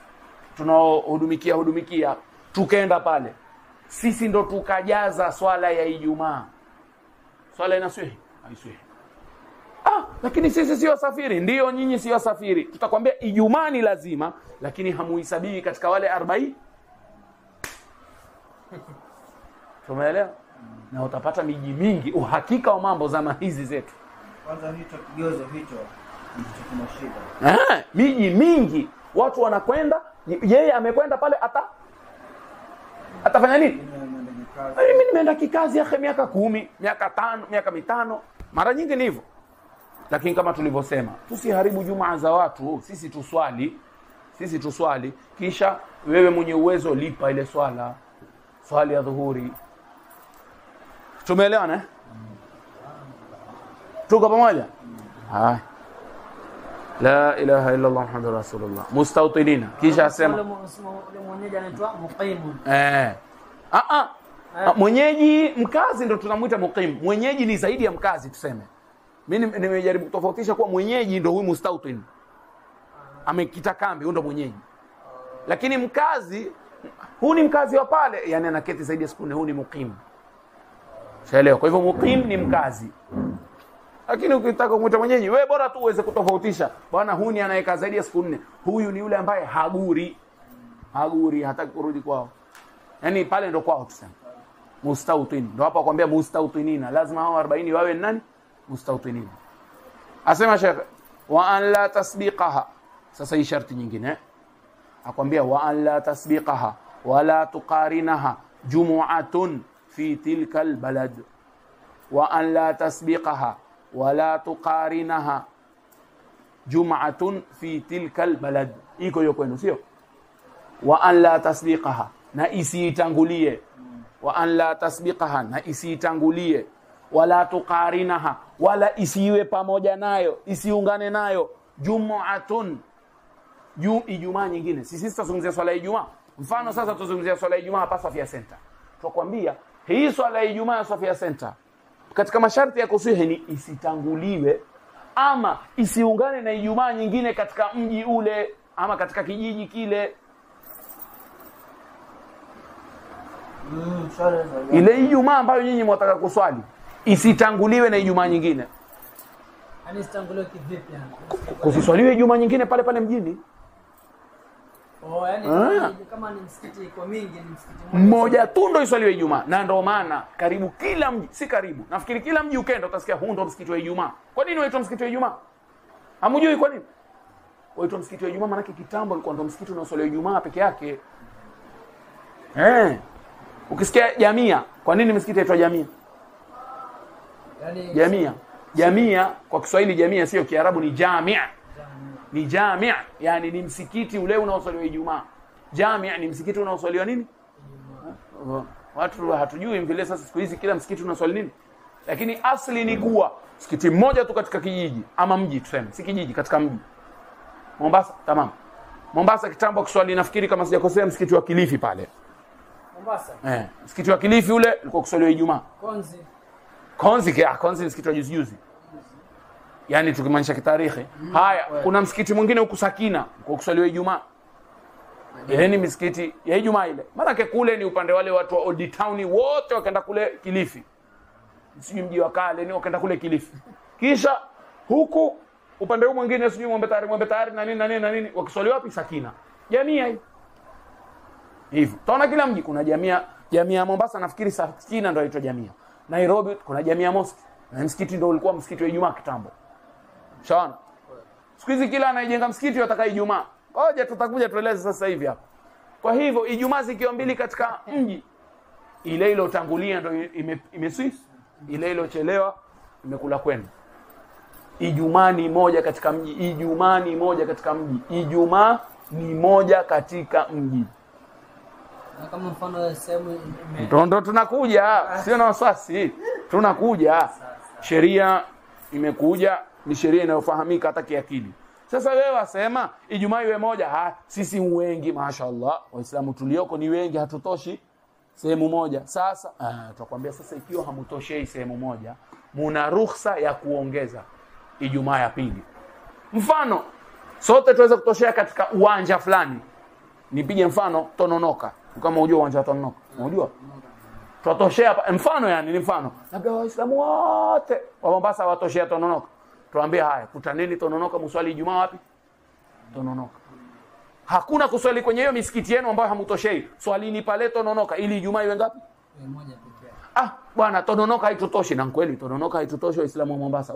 tunaohudumikia tukaenda pale. Sisi ndo tukajaza swala ya Ijumaa. Swala inaswihi? Haiswihi. Lakini sisi sio wasafiri. Ndio nyinyi sio wasafiri. Tutakwambia Ijumaa ni lazima, lakini hamuhesabii katika wale 40. Tumeelewa? Na utapata miji mingi uhakika wa mambo zama hizi zetu. Kwanza hicho kigezo hicho kina shida. Miji mingi watu wanakwenda, yeye amekwenda pale atafanya nini? Mimi nimeenda kikazi ya miaka 10, miaka 5, miaka 5. Mara nyingi ni hivyo. Lakini kama tulivyosema, tusiharibu Jumaa za watu. Sisi tuswali, kisha wewe mwenye uwezo lipa ile swali ya dhuhuri. Tumeelewana eh? Tuko pamoja? Hai. La ilaha illa Allah Muhammadur Rasulullah. Mustautinina. Kisha asema mwenyeji anaitwa muqimun. Mwenyeji mkazi ndo tunamuita muqim. Mwenyeji ni zaidi ya mkazi tuseme. Mimi nimejaribu kutofautisha kuwa mwenyeji ndo huyu mustautin. Amekita kambi, huyo ndo mwenyeji. Lakini mkazi, huyu ni mkazi wa pale, yani anaketi zaidi ya siku 4, huyu ni muqim. Shaelewa. Kwa hivyo muqim ni mkazi. Lakini ukitaka kumuita mwenyeji, wewe bora tu uweze kutofautisha. Bwana huyu ni anayekaa zaidi ya siku 4. Huyu ni yule ambaye haguri, hataki kurudi kwao. Yaani pale ndo kwao tuseme. Mustautin. Ndio hapa akwambia mustautinina. Lazima hao 40 wawe nani? Mustautinina. Asema Sheikh, wa an la tasbiqaha. Sasa hii sharti nyingine. Akwambia wa an la tasbiqaha wa la tuqarinaha jumu'atun fi tilka albalad. Wa an la tasbiqaha wa la tuqarinaha jumu'atun fi tilka albalad. Iko hiyo kwenu sio? Wa an la tasbiqaha, na isiitangulie. Wa an la tasbiqaha, na isiitangulie. Wala tuqarinaha, wala isiwe pamoja nayo, isiungane nayo. Jumu'atun, Ijumaa nyingine. Sisi tutazungumzia swala ya Ijumaa. Mfano sasa tuzungumzia swala ya Ijumaa hapa Safia Center. Tukwambia hii swala ya Ijumaa ya Safia Center katika masharti ya kusihi ni isitanguliwe ama isiungane na Ijumaa nyingine katika mji ule ama katika kijiji kile. Ile Ijumaa ambayo nyinyi mwataka kuswali isitanguliwe na Ijumaa nyingine. Yaani isitanguliwe kivipi yani? Kusiswaliwe Ijumaa nyingine pale pale mjini. Yani kama ni msikiti kwa mingi, ni msikiti mmoja tu ndio iswaliwe Ijumaa. Na ndio maana karibu kila mji, si karibu, nafikiri kila mji ukenda utasikia huu ndio msikiti wa Ijumaa. Kwa nini waitwa msikiti wa Ijumaa? Hamjui kwa nini? Waitwa msikiti wa Ijumaa maana kitambo ilikuwa ndio msikiti unaoswaliwa Ijumaa peke yake. Ukisikia Jamia, kwa nini msikiti inaitwa Jamia? Jamia. Jamia kwa Kiswahili Jamia sio Kiarabu, ni Jamia. Ni Jamia, yani ni msikiti ule unaoswaliwa Ijumaa. Jamia ni msikiti unaoswaliwa nini? Watu hatujui vile sasa siku hizi kila msikiti unaswali nini. Lakini asli ni kuwa msikiti mmoja tu katika kijiji ama mji tuseme, si kijiji, katika mji. Mombasa, tamam. Mombasa kitambo kuswali nafikiri kama sijakosea msikiti wa Kilifi pale. Mombasa. Msikiti wa Kilifi ule ulikuwa kuswaliwa Ijumaa. Konzi msikiti wa juzi. Yaani tukimaanisha kitarikhi. Haya, kuna msikiti mwingine huko Sakina kwa kuswaliwa Ijumaa. Ile ni msikiti ya Ijumaa ile. Maana kule ni upande wale watu wa Old Town wote wakaenda kule Kilifi. Si mji wa kale, ni wakaenda kule Kilifi. Kisha huku upande huu mwingine sijui Mwembe Tayari na nini wakiswali wapi? Sakina. Jamia hii. Hivyo. Tunaona kila mji kuna jamia ya Mombasa nafikiri Sakina ndio inaitwa jamia. Nairobi kuna jamia mosque. Na msikiti ndio ulikuwa msikiti wa Ijumaa kitambo. Shaona. Siku hizi kila anayejenga msikiti ataka Ijumaa. Ngoja tutakuja tueleze sasa hivi hapa. Kwa hivyo Ijumaa zikiwa mbili katika mji, ile ile utangulia ndio imeswisi, ile ile chelewa imekula kwenu. Ijumaa ni moja katika mji, Ijumaa ni moja katika mji, Ijumaa ni moja katika mji. Na kama mfano sehemu Ndo tunakuja, sio na wasiwasi. Tunakuja. Sheria imekuja, ni sheria inayofahamika hata kiakili. Sasa wewe wasema Ijumaa iwe moja, sisi wengi mashaallah, Waislamu tulioko ni wengi, hatutoshi sehemu moja. Sasa tutakwambia sasa ikiwa hamutoshei sehemu moja, muna ruhusa ya kuongeza Ijumaa ya pili. Mfano, sote tuweza kutoshea katika uwanja fulani. Nipige mfano Tononoka. Kama unajua uwanja wa Tononoka. Unajua? Tutatoshea hapa mfano, yani ni mfano. Labda Waislamu wote wa Mombasa watoshea Tononoka. Tuambie haya, kutaneni Tononoka mswali Ijumaa wapi? Tononoka. Hakuna kuswali kwenye hiyo misikiti yenu ambayo hamutoshei. Swalini pale Tononoka ili Ijumaa iwe ngapi? moja pekee. Bwana Tononoka haitutoshi, na kweli Tononoka haitutoshi Waislamu wa Mombasa.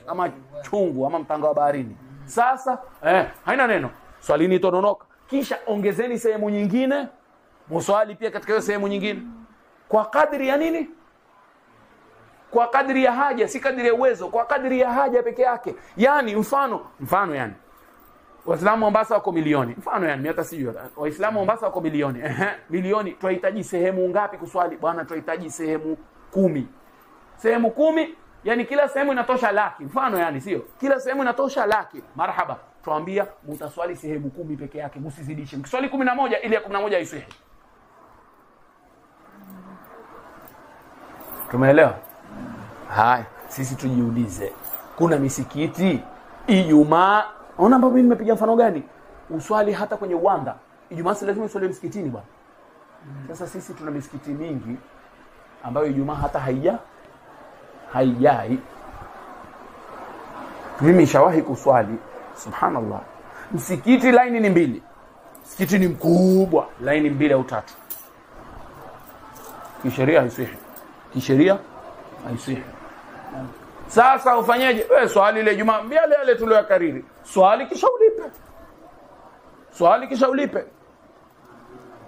Kama chungu ama mtanga wa baharini. Sasa haina neno. Swalini Tononoka. Kisha ongezeni sehemu nyingine, mswali pia katika hiyo sehemu nyingine. Kwa kadri ya nini? Kwa kadri ya haja, si kadri ya uwezo, kwa kadri ya haja peke yake. Yani mfano yani. Waislamu Mombasa wako milioni. Mfano yani hata sijui. Waislamu Mombasa wako milioni. Milioni, tunahitaji sehemu ngapi kuswali? Bwana tunahitaji sehemu 10. Sehemu 10, yani kila sehemu inatosha laki. Mfano yani sio. Kila sehemu inatosha laki. Marhaba. Tuambia mtaswali sehemu 10 peke yake, msizidishe. Mkiswali 11 ile ya 11 haisihi. Tumeelewa? Haya, sisi tujiulize. Kuna misikiti Ijumaa, unaona ambapo mimi nimepiga mfano gani? Uswali hata kwenye uwanda. Ijumaa si lazima uswali msikitini bwana. Sasa sisi tuna misikiti mingi ambayo Ijumaa hata haijai. Mimi nishawahi kuswali, subhanallah. Msikiti laini ni 2. Msikiti ni mkubwa, laini 2 au 3. Kisheria haisihi. Kisheria haisihi. Sasa ufanyeje? Wewe swali ile Ijumaa yale tuliyokariri. Swali kisha ulipe.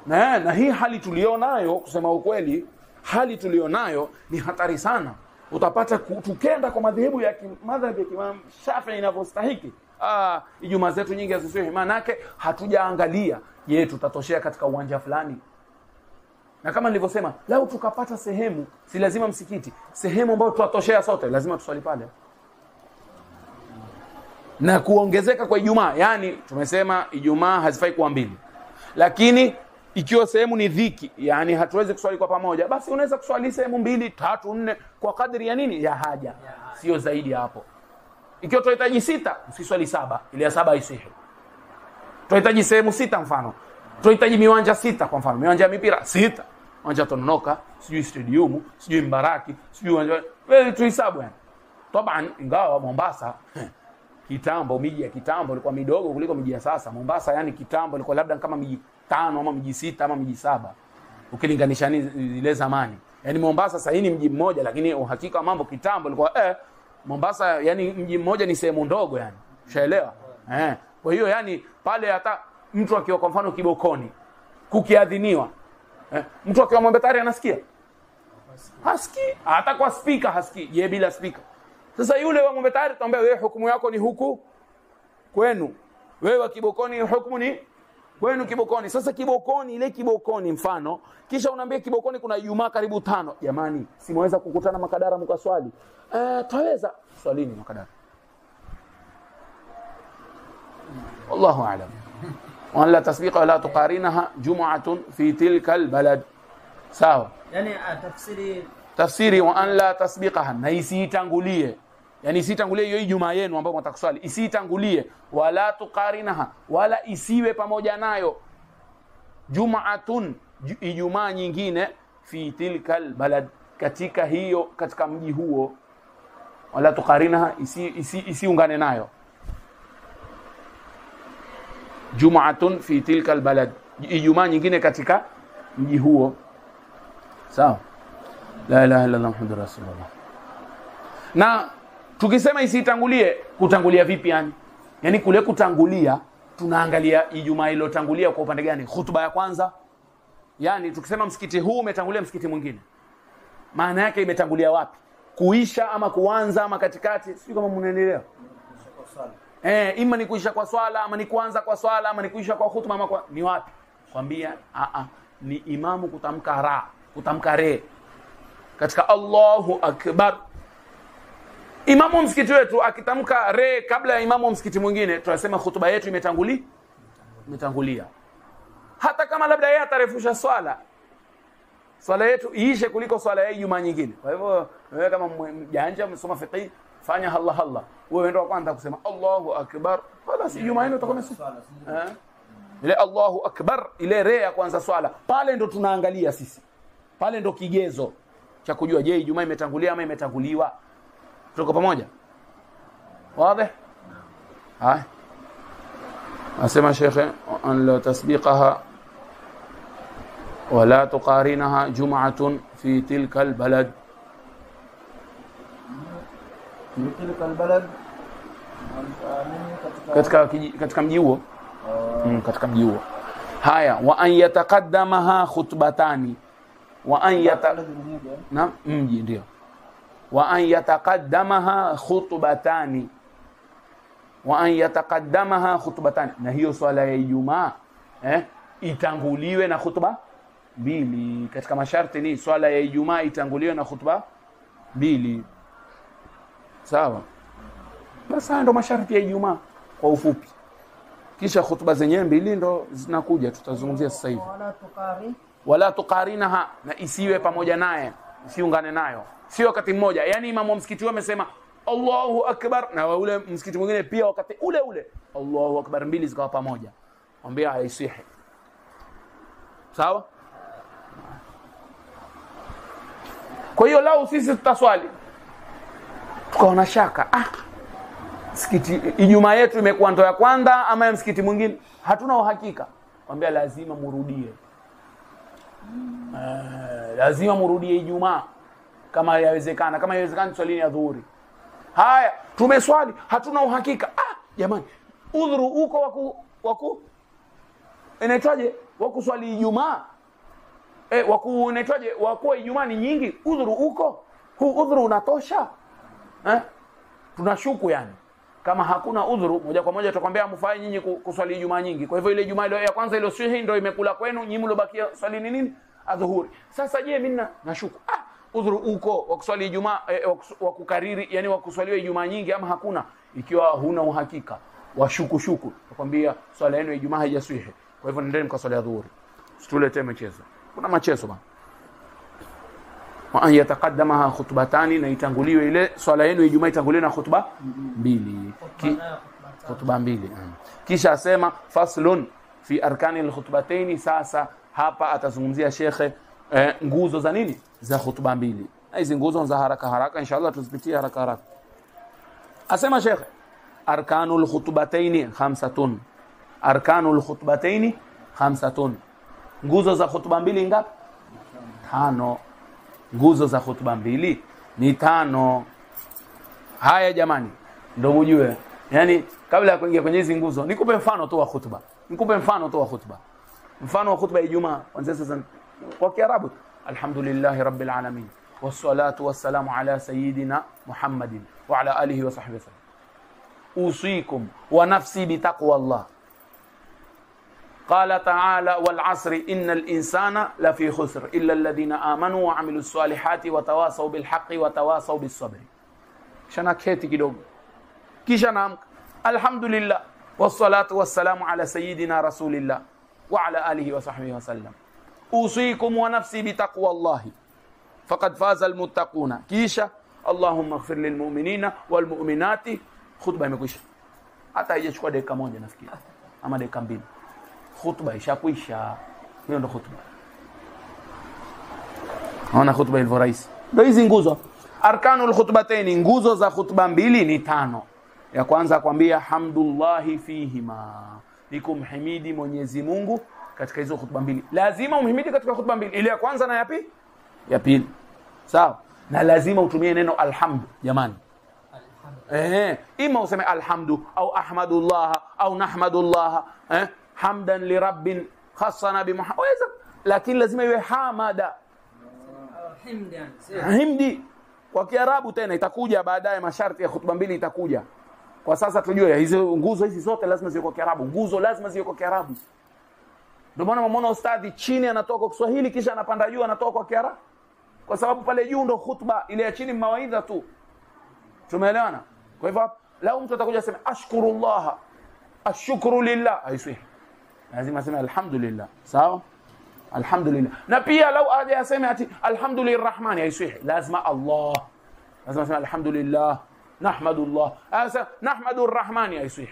Na hii hali tulionayo, kusema ukweli, hali tulionayo ni hatari sana. Utapata tukenda kwa madhehebu ya Imam Shafi'i inavyostahiki. Ijumaa zetu nyingi hazisihi, maana yake hatujaangalia tutatoshea katika uwanja fulani. Na kama nilivyosema, lao tukapata sehemu, si lazima msikiti, sehemu ambayo tutatoshea sote, lazima tuswali pale. Na kuongezeka kwa Ijumaa, yani tumesema Ijumaa hazifai kuwa 2. Lakini ikiwa sehemu ni dhiki, yani hatuwezi kuswali kwa pamoja, basi unaweza kuswali sehemu 2, 3, 4 kwa kadri ya nini? Ya haja. Sio zaidi hapo. Ikiwa tunahitaji 6, usiswali 7, ile ya 7 haisihi. Tunahitaji sehemu 6 mfano. Tunahitaji miwanja 6 kwa mfano, miwanja ya mipira 6. Uwanja Tononoka, sijui stadium, sijui Mbaraki, sijui uwanja. Wewe tuhesabu yani. Taban ingawa Mombasa kitambo, miji ya kitambo ilikuwa midogo kuliko miji ya sasa. Mombasa yani kitambo ilikuwa labda kama miji 5 ama miji 6 ama miji 7. Ukilinganisha ile zamani. Yani Mombasa sasa hii ni mji mmoja, lakini uhakika mambo kitambo ilikuwa Mombasa yani mji mmoja ni sehemu ndogo yani. Ushaelewa? Kwa hiyo yani pale hata mtu akiwa kwa mfano Kibokoni kukiadhiniwa, mtu akiwa Mwembe Tayari anasikia? Hasikii. Hata kwa speaker hasikii. Je, bila speaker? Sasa yule wa Mwembe Tayari tuambia wewe hukumu yako ni huku kwenu. Wewe wa Kibokoni hukumu ni kwenu Kibokoni. Sasa Kibokoni, ile Kibokoni mfano, kisha unaambia Kibokoni kuna Ijumaa karibu 5. Jamani, simeweza kukutana Makadara mkaswali. Twaweza swalini Makadara. Wallahu a'lam. Wa la tasbiqa wa la tuqarinaha jum'atun fi tilka albalad. Sawa. Yani tafsiri wa an la tasbiqaha, na isitangulie. Yani isitangulie hiyo Ijumaa yenu ambayo mtakuswali, isitangulie, wala tuqarinaha, wala isiwe pamoja nayo jum'atun, Ijumaa nyingine, fi tilka albalad, katika mji huo. wala tuqarinaha, isiungane nayo. Jum'atun fi tilka albalad, Ijumaa nyingine katika mji huo. Sawa? La ilaha illa Allah Muhammadur Rasulullah. Na tukisema isitangulie, kutangulia vipi yani? Yani kule kutangulia tunaangalia Ijumaa iliyotangulia kwa upande gani? Hutuba ya kwanza. Yani tukisema msikiti huu umetangulia msikiti mwingine, maana yake imetangulia wapi? Kuisha ama kuanza ama katikati? Sio kama mnaelewa. Ima ni kuisha kwa swala ama ni kuanza kwa swala ama ni kuisha kwa hutuba ama kwa ni wapi? Kwambia ni imamu kutamka re katika Allahu Akbar. Imamu msikiti wetu akitamka re kabla ya imamu msikiti mwingine, tunasema hutuba yetu imetangulia. Hata kama labda yeye atarefusha swala yetu iishe kuliko swala ya Ijumaa nyingine. Kwa hivyo wewe kama mjanja msoma fiqh, fanya Allah. Wewe ndio kwanza kusema Allahu Akbar, basi Ijumaa hiyo utakuwa ile Allahu Akbar, ile re ya kwanza swala. Pale ndo tunaangalia sisi. Pale ndo kigezo cha kujua je, Ijumaa imetangulia ama imetanguliwa. Tuko pamoja? Wazi? Hai. Asema Sheikh an la tasbiqaha wala tuqarinaha jum'atun fi tilka albalad. Tilka albalad katika mji huo. Katika mji huo. Haya, wa an yataqaddamaha khutbatani, wa an mji ndio. Wa an yataqaddamaha khutbatani, na hiyo swala ya Ijumaa itanguliwe na khutba mbili. Katika masharti ni swala ya Ijumaa itanguliwe na khutba mbili. Sawa? Basi ndo masharti ya Ijumaa kwa ufupi. Kisha khutba zenyewe mbili ndo zinakuja, tutazungumzia sasa hivi. Wala tuqarinaha, na isiwe pamoja naye, isiungane nayo. Sio wakati mmoja. Yani imamu wa msikiti wao amesema Allahu Akbar, na ule msikiti mwingine pia wakati ule Allahu Akbar, mbili zikawa pamoja. Mwambie haisihi. Sawa? Kwa hiyo lao sisi tutaswali, tukaona shaka, msikiti Ijumaa yetu imekuwa ndo ya kwanza ama ya msikiti mwingine, hatuna uhakika. Mwambie lazima murudie. Lazima murudie Ijumaa kama yawezekana. Kama yawezekana swalini ya dhuhuri. Haya, tumeswali, hatuna uhakika. Jamani, udhuru uko waku inaitwaje? Waku swali Ijumaa. Waku inaitwaje? Wakuwa Ijumaa ni nyingi, udhuru uko. Huu udhuru unatosha? Tunashuku yani. Kama hakuna udhuru, moja kwa moja tutakwambia mfanye nyinyi kuswali Ijumaa nyingi. Kwa hivyo ile Ijumaa ile ya kwanza ile sahihi ndio imekula kwenu, nyinyi mlobakia swali nini? Adhuhuri. Sasa je, mimi nashuku. Udhuru uko wa kuswali Ijumaa wa kukariri, yani wa kuswaliwa Ijumaa nyingi ama hakuna? Ikiwa huna uhakika, washuku, nakwambia swala yenu ya Ijumaa haijaswihi. Kwa hivyo nendeni mkaswali adhuhuri. Situlete mchezo. Kuna machezo bana. Wa an yataqaddamaha khutbatani, na itanguliwe ile swala yenu ya Ijumaa itanguliwe na khutba mbili. Khutba mbili. Kisha asema faslun fi arkani alkhutbatayn. Sasa hapa atazungumzia shekhe nguzo za nini? Za khutba mbili. Hizi nguzo za haraka inshallah tuzipitie haraka. Asema shekhe arkanul khutbatayn khamsatun. Arkanul khutbatayn khamsatun. Nguzo za khutba mbili ngapi? 5. Nguzo za khutba mbili ni 5. Haya jamani, ndio mjue. Yani kabla ya kuingia kwenye hizi nguzo, nikupe mfano tu wa khutba. Mfano wa khutba ya Ijumaa kwanza sasa kwa Kiarabu. Alhamdulillahi rabbil alamin wassalatu wassalamu ala sayyidina Muhammadin wa ala alihi wa sahbihi wasallam. Usikum wa nafsi bi taqwallah. Qala ta'ala wal 'asri innal insana lafi khusr illa alladhina amanu wa 'amilus salihati wa tawasaw bil haqqi wa tawasaw bis sabri. Shana keti kidogo. Kisha naamka. Alhamdulillah wassalatu wassalamu ala sayyidina rasulillah wa ala alihi wa sahbihi wasallam. Usikum wa nafsi bi taqwallahi faqad faza al muttaquna. Kisha Allahumma ighfir lil mu'minina wal mu'minati. Khutba imekwisha. Hata haijachukua dakika moja nafikiri ama dakika 2. Khutba ishakwisha. Hiyo ndo khutba. Naona khutba ilivyo rahisi. Ndio hizi nguzo. Arkanul khutbataini, nguzo za khutba mbili ni 5. Ya kwanza kwambia hamdullahi fihima, ni kumhimidi Mwenyezi Mungu katika hizo khutba mbili. Lazima umhimidi katika khutba mbili, ile ya kwanza na ya pili. Sawa? Na lazima utumie neno alhamdu jamani. Ima useme alhamdu au ahmadullah au nahmadullah hamdan li rabbin khassana bi Muhammad, lakini lazima iwe hamada. Himdi kwa Kiarabu tena itakuja baadaye, masharti ya khutba mbili itakuja. Kwa sasa tujue hizo nguzo hizi zote lazima ziwe kwa Kiarabu. Nguzo lazima ziwe kwa Kiarabu. Ndio maana mmeona ustadhi chini anatoka kwa Kiswahili kisha anapanda juu anatoka kwa Kiarabu. Kwa sababu pale juu ndo khutba, ile ya chini mawaidha tu. Tumeelewana? Kwa hivyo lao mtu atakuja aseme ashkurullah, ashkuru lillah, haiswi. Lazima aseme alhamdulillah. Sawa? Alhamdulillah. Na pia lao aje aseme ati alhamdulillahirrahman, haiswi. Lazima Allah. Lazima aseme alhamdulillah, nahmadullah. Asa nahmadur rahman, haiswi.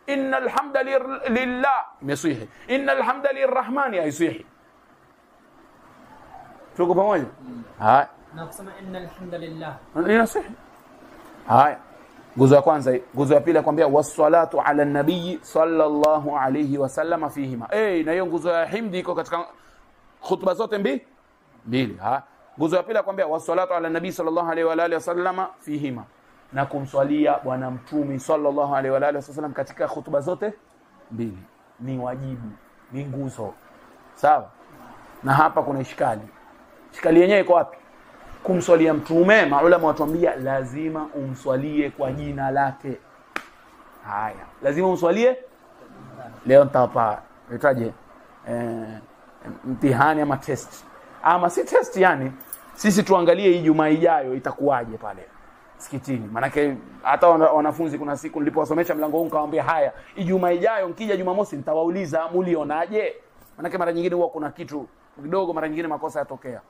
Innal hamda lillah, haiswi. Innal hamda lirrahman, haiswi. Tuko pamoja? Haya. Na kusema innal hamdalillah. Ni sahihi. Haya. Nguzo ya kwanza, nguzo ya pili akwambia wassalatu ala nabii sallallahu alayhi wasallam fihima. Na hiyo nguzo ya himdi iko katika khutba zote mbili. Nguzo ya pili akwambia wassalatu ala nabii sallallahu alayhi wa alihi wasallam fihima, na kumswalia bwana mtume sallallahu alayhi wa alihi wasallam katika khutba zote mbili. Ni wajibu, ni nguzo. Sawa? Na hapa kuna ishkali. Ishkali yenyewe iko wapi? Kumswalia mtume, maulama watuambia lazima umswalie kwa jina lake. Haya, lazima umswalie. Leo nitapa itaje mtihani ama test. Ama si test yani. Sisi tuangalie Ijumaa ijayo itakuwaje pale msikitini. Maana hata wanafunzi kuna siku nilipowasomesha mlango huu nikamwambia haya, Ijumaa ijayo nikija Jumamosi nitawauliza mulionaje. Maana mara nyingine huwa kuna kitu kidogo, mara nyingine makosa yatokea.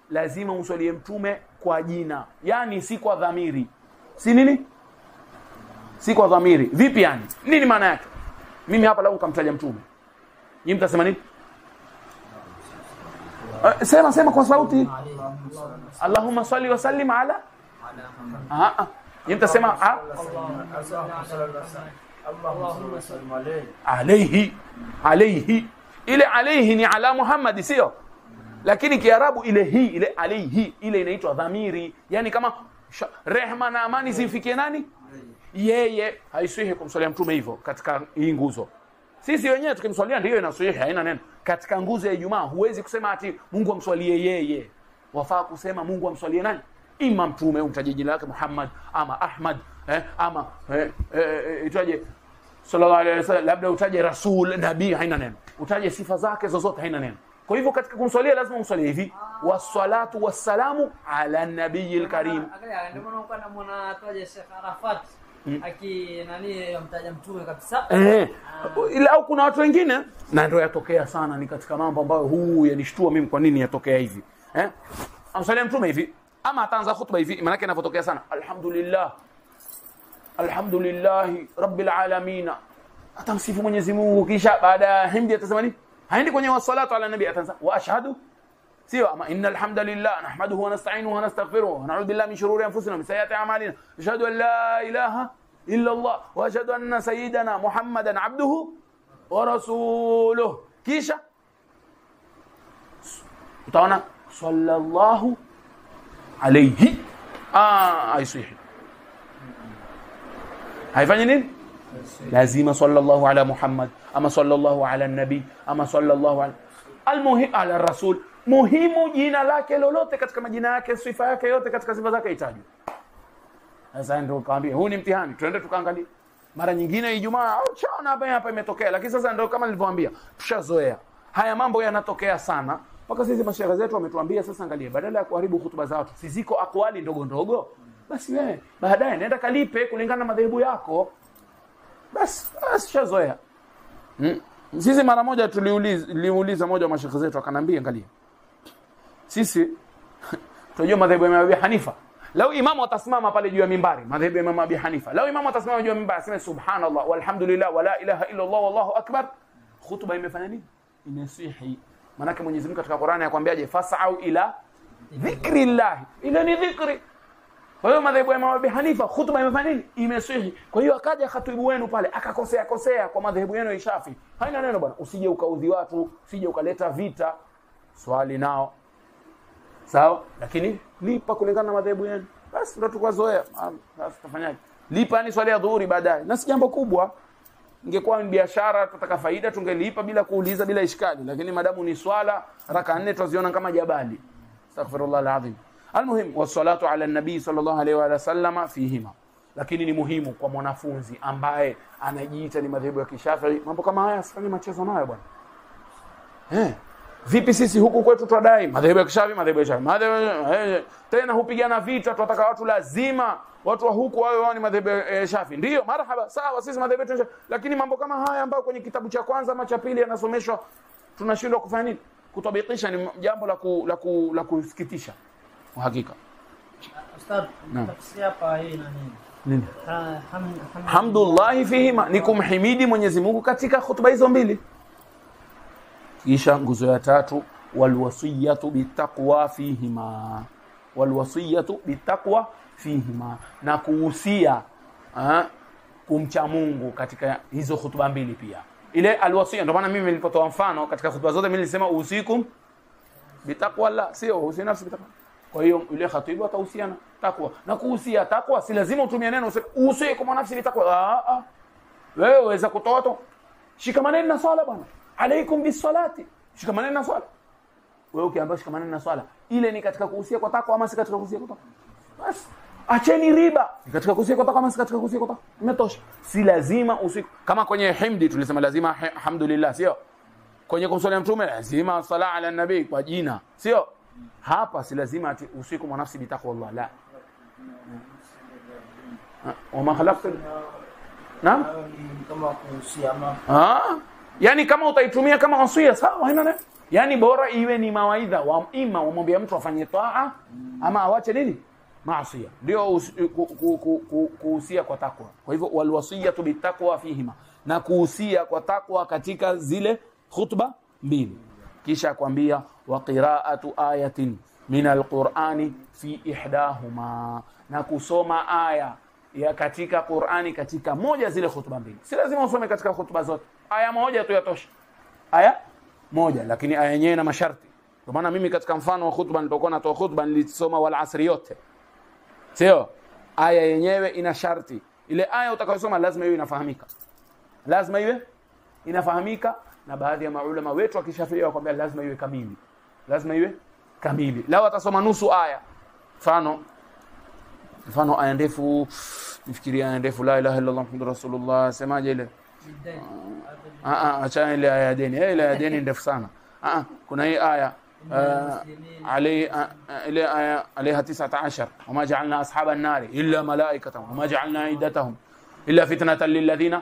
Lazima umswalie mtume kwa jina, yani si kwa dhamiri. Si nini? Si kwa dhamiri. Vipi yani? Nini maana yake? Mimi hapa leo nikamtaja mtume, nyinyi mtasema nini? Sema kwa sauti. Allahumma salli wa sallim ala. Nyinyi mtasema Allahumma salli alayhi. Ile alayhi ni ala Muhammad, sio? Lakini Kiarabu ile alayhi ile inaitwa dhamiri. Yani kama rehma na amani zimfikie nani? Yeye. Haiswihi kumswalia mtume hivyo katika hii nguzo. Sisi wenyewe tukimswalia ndio inaswihi, haina neno. Katika nguzo ya Ijumaa huwezi kusema ati Mungu amswalie yeye. Wafaa kusema Mungu amswalie nani? Ima mtume, umtaje jina lake Muhammad ama Ahmad, ama itaje sallallahu alayhi wasallam, labda utaje rasul, nabii, haina neno. Utaje sifa zake zozote, haina neno. Kwa hivyo katika kumswalia lazima umswalie hivi, wassalatu wassalamu ala nabiyil karim. Ndio maana uko na mwana atoje Sheikh Arafat mtaja mtume kabisa. Ila au kuna watu wengine na ndio yatokea sana, ni katika mambo ambayo yanishtua mimi, kwa nini yatokea hivi? Amswalia mtume hivi ama ataanza khutba hivi, maana yake inapotokea sana alhamdulillah rabbil alamin, atamsifu Mwenyezi Mungu, kisha baada ya himdi atasema nini? Haendi kwenye wassalatu ala nabii, atanza wa ashhadu, sio? Ama innal hamdalillah nahmaduhu wa nasta'inuhu wa nastaghfiruhu wa na'udhu billahi min shururi anfusina wa min sayyiati a'malina, ashhadu an la ilaha illa Allah wa ashhadu anna sayyidana Muhammadan abduhu wa rasuluhu. Kisha utaona sallallahu alayhi, aiswihi. Haifanyi nini? Lazima sallallahu ala Muhammad ama sallallahu ala nabi ama sallallahu ala almuhim ala rasul. Muhimu jina lake lolote katika majina yake, sifa yake yote katika sifa zake itajwe. Sasa ndio kaambia huu ni mtihani, twende tukaangalie. Mara nyingine Ijumaa chaona hapa imetokea, lakini sasa ndio kama nilivyowaambia, tushazoea haya mambo yanatokea sana. Mpaka sisi mashaikh zetu wametuambia sasa, angalia, badala ya kuharibu hutuba za watu, si ziko akwali ndogo ndogo, basi wewe baadaye nenda kalipe kulingana na madhehebu yako. Basi shazoea. Sisi mara moja tuliuliza moja wa mashaikh zetu, akanambia angalia, sisi tunajua madhehebu ya Abi Hanifa. Lau imamu atasimama pale juu ya mimbari, madhehebu ya Imam Abi Hanifa, lau imamu atasimama juu ya mimbari aseme subhanallah walhamdulillah wala ilaha illa Allah wallahu akbar, khutba imefanya nini? Imesihi. Maana Mwenyezi Mungu katika Qur'ani anakuambiaje? Fas'au ila dhikrillah, ile ni dhikri. Kwa hiyo madhehebu ya Imam Abi Hanifa khutba imefanya nini? Imeswihi. Kwa hiyo akaja khatibu wenu pale akakosea kwa madhehebu yenu ya Shafi, haina neno bwana, usije ukaudhi watu, usije ukaleta vita, swali nao sawa, lakini lipa kulingana na madhehebu yenu. Basi ndio tukazoea. Sasa tufanyaje? Lipa ni swali ya dhuhuri baadaye, na si jambo kubwa. Ingekuwa ni biashara tutaka faida tungelipa bila kuuliza, bila ishkali, lakini madamu ni swala raka 4 tuziona kama jabali. Astaghfirullah alazim. Almuhim wassalatu ala nabii sallallahu alaihi wa sallama fihima. Lakini ni muhimu kwa mwanafunzi ambaye anajiita ni madhehebu ya Kishafi, mambo kama haya asifanye machezo nayo bwana. Vipi sisi huku kwetu tudai madhehebu ya Kishafi, madhehebu ya Shafi, tena hupigana vita, tunataka watu lazima watu wa huku wao ni madhehebu ya Shafi. Ndio, marhaba, sawa, sisi madhehebu ya Shafi, lakini mambo kama haya ambayo kwenye kitabu cha kwanza ama cha pili yanasomeshwa tunashindwa kufanya nini? Kutabikisha ni jambo la kusikitisha. Kwa hakika. Ustad, tafsiri hapa hii na nini? Hamdulillah fihima, ni kumhimidi Mwenyezi Mungu katika hutuba hizo mbili. Kisha nguzo ya tatu, walwasiyatu bitaqwa fihima. Walwasiyatu bitaqwa fihima, na kuhusia kumcha Mungu katika hizo hutuba mbili pia. Ile alwasiya, ndio maana mimi nilipotoa mfano katika hutuba zote mimi nilisema usikum bitaqwa Allah, sio uhusia nafsi bitaqwa. Kwa hiyo yule khatibu atahusiana takwa, na kuhusia takwa si lazima utumie neno usikum nafsi bitaqwa. Wewe waweza kutoa tu, shikamaneni na swala bwana, alaikum bisalati, shikamaneni na swala. Wewe ukiambiwa shikamaneni na swala, ile ni katika kuhusia kwa takwa ama si katika kuhusia kwa takwa? Basi acheni riba, ni katika kuhusia kwa takwa ama si katika kuhusia kwa takwa? Imetosha. Si lazima usiku kama kwenye himdi tulisema lazima alhamdulillah, sio? Kwenye kumswalia mtume lazima sala ala nabii kwa jina, sio? Hapa si lazima ati usiku wa nafsi bitaqwa Allah, la. Wama khalaqtu naam, kama kuhusia ama yani kama utaitumia kama wasia sawa, haina neno. Yani bora iwe ni mawaidha wa ima umwambie mtu afanye taa ama awache nini? Maasiya. Ndio kuhusia kwa takwa. Kwa hivyo walwasiyatu bitaqwa fihima, na kuhusia kwa takwa katika zile khutba mbili. Kisha akwambia wa qira'atu ayatin min alqur'ani fi ihdahuma, na kusoma aya ya katika Qur'ani katika moja zile khutba mbili. Si lazima usome katika khutba zote, aya moja tu yatosha, aya moja, lakini aya yenyewe na masharti. Kwa maana mimi katika mfano wa khutba nilipokuwa natoa khutba nilisoma wal asri yote, sio? Aya yenyewe ina sharti, ile aya utakayosoma lazima iwe inafahamika, lazima iwe inafahamika. Na baadhi ya maulama wetu akishafia wakwambia lazima iwe kamili, lazima iwe kamili. Lao atasoma nusu aya, mfano aya ndefu, nifikiria aya ndefu, la ilaha illallah muhammadur rasulullah, semaje ile? Acha ile aya deni, ile aya deni ndefu sana. Kuna hii aya ile aya عليها 19 وما جعلنا اصحاب النار الا ملائكه وما جعلنا عدتهم الا فتنه للذين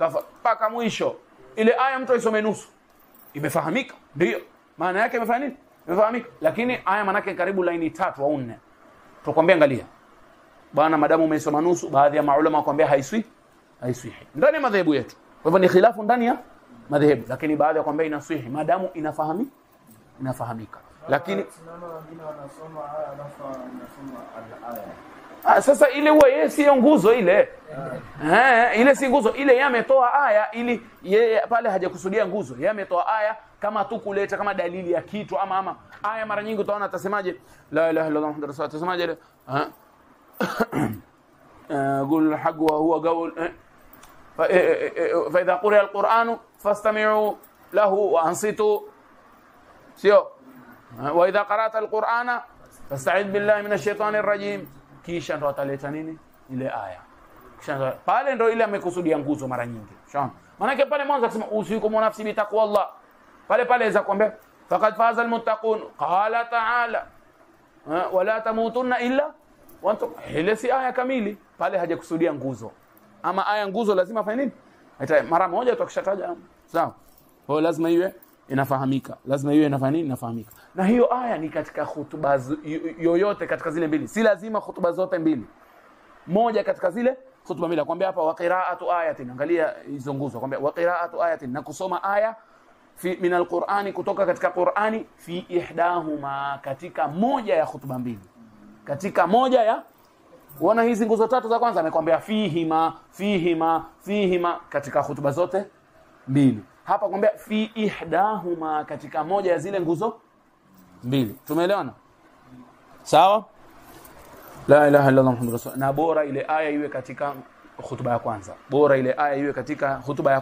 كفروا, paka mwisho. Ile aya mtu aisome nusu, imefahamika, ndio maana yake imefahamika, lakini aya maana yake karibu laini 3 au 4. Tukwambia angalia bwana, madamu umesoma nusu, baadhi ya maulama wakwambia haiswihi ndani ya madhehebu yetu. Kwa hivyo ni khilafu ndani ya madhehebu, lakini baadhi wakwambia inaswihi madamu inafahamika. Lakini wengine wanasoma aya alafu wanasoma aya. Sasa ile huwa yeye sio nguzo ile. Ile si nguzo ile, yeye ametoa aya ili yeye pale hajakusudia nguzo. Yeye ametoa aya kama tu kuleta kama dalili ya kitu ama aya. Mara nyingi utaona atasemaje la ilaha illallah muhammadur rasulullah, atasemaje ile qul haqq wa huwa qawl fa idha quri'a alquran fastami'u lahu wa ansitu, sio? Wa idha qara'ta alqur'ana fasta'id billahi minash shaitanir rajim. Kisha ndo ataleta nini ile aya, kisha pale ndo ile amekusudia nguzo mara nyingi. Shaona maana yake pale mwanzo akisema usikum nafsi bi taqwa Allah, pale aweza kuambia faqad faza almuttaqun, qala ta'ala wala tamutunna illa wa antum. Ile si aya kamili, pale hajakusudia nguzo. Ama aya nguzo lazima afanye nini? Mara moja tu akishataja, sawa? Kwa lazima iwe inafahamika, lazima iwe inafahamika. Na hiyo aya ni katika hutuba yoyote katika zile mbili, si lazima hutuba zote mbili, moja katika zile hutuba mbili. Nakwambia hapa wa qira'atu ayatin, angalia hizo nguzo, nakwambia wa qira'atu ayatin, na kusoma aya fi min alqur'ani, kutoka katika Qur'ani, fi ihdahuma, katika moja ya khutba mbili, katika moja ya uona hizi nguzo tatu za kwanza amekwambia fihima katika khutba zote mbili. Hapa kwambia fi ihdahuma, katika moja ya zile nguzo mbili. Tumeelewana? Sawa? La ilaha illa Allah Muhammadur Rasul. Na bora ile aya iwe katika khutba ya kwanza. Bora ile aya iwe katika khutba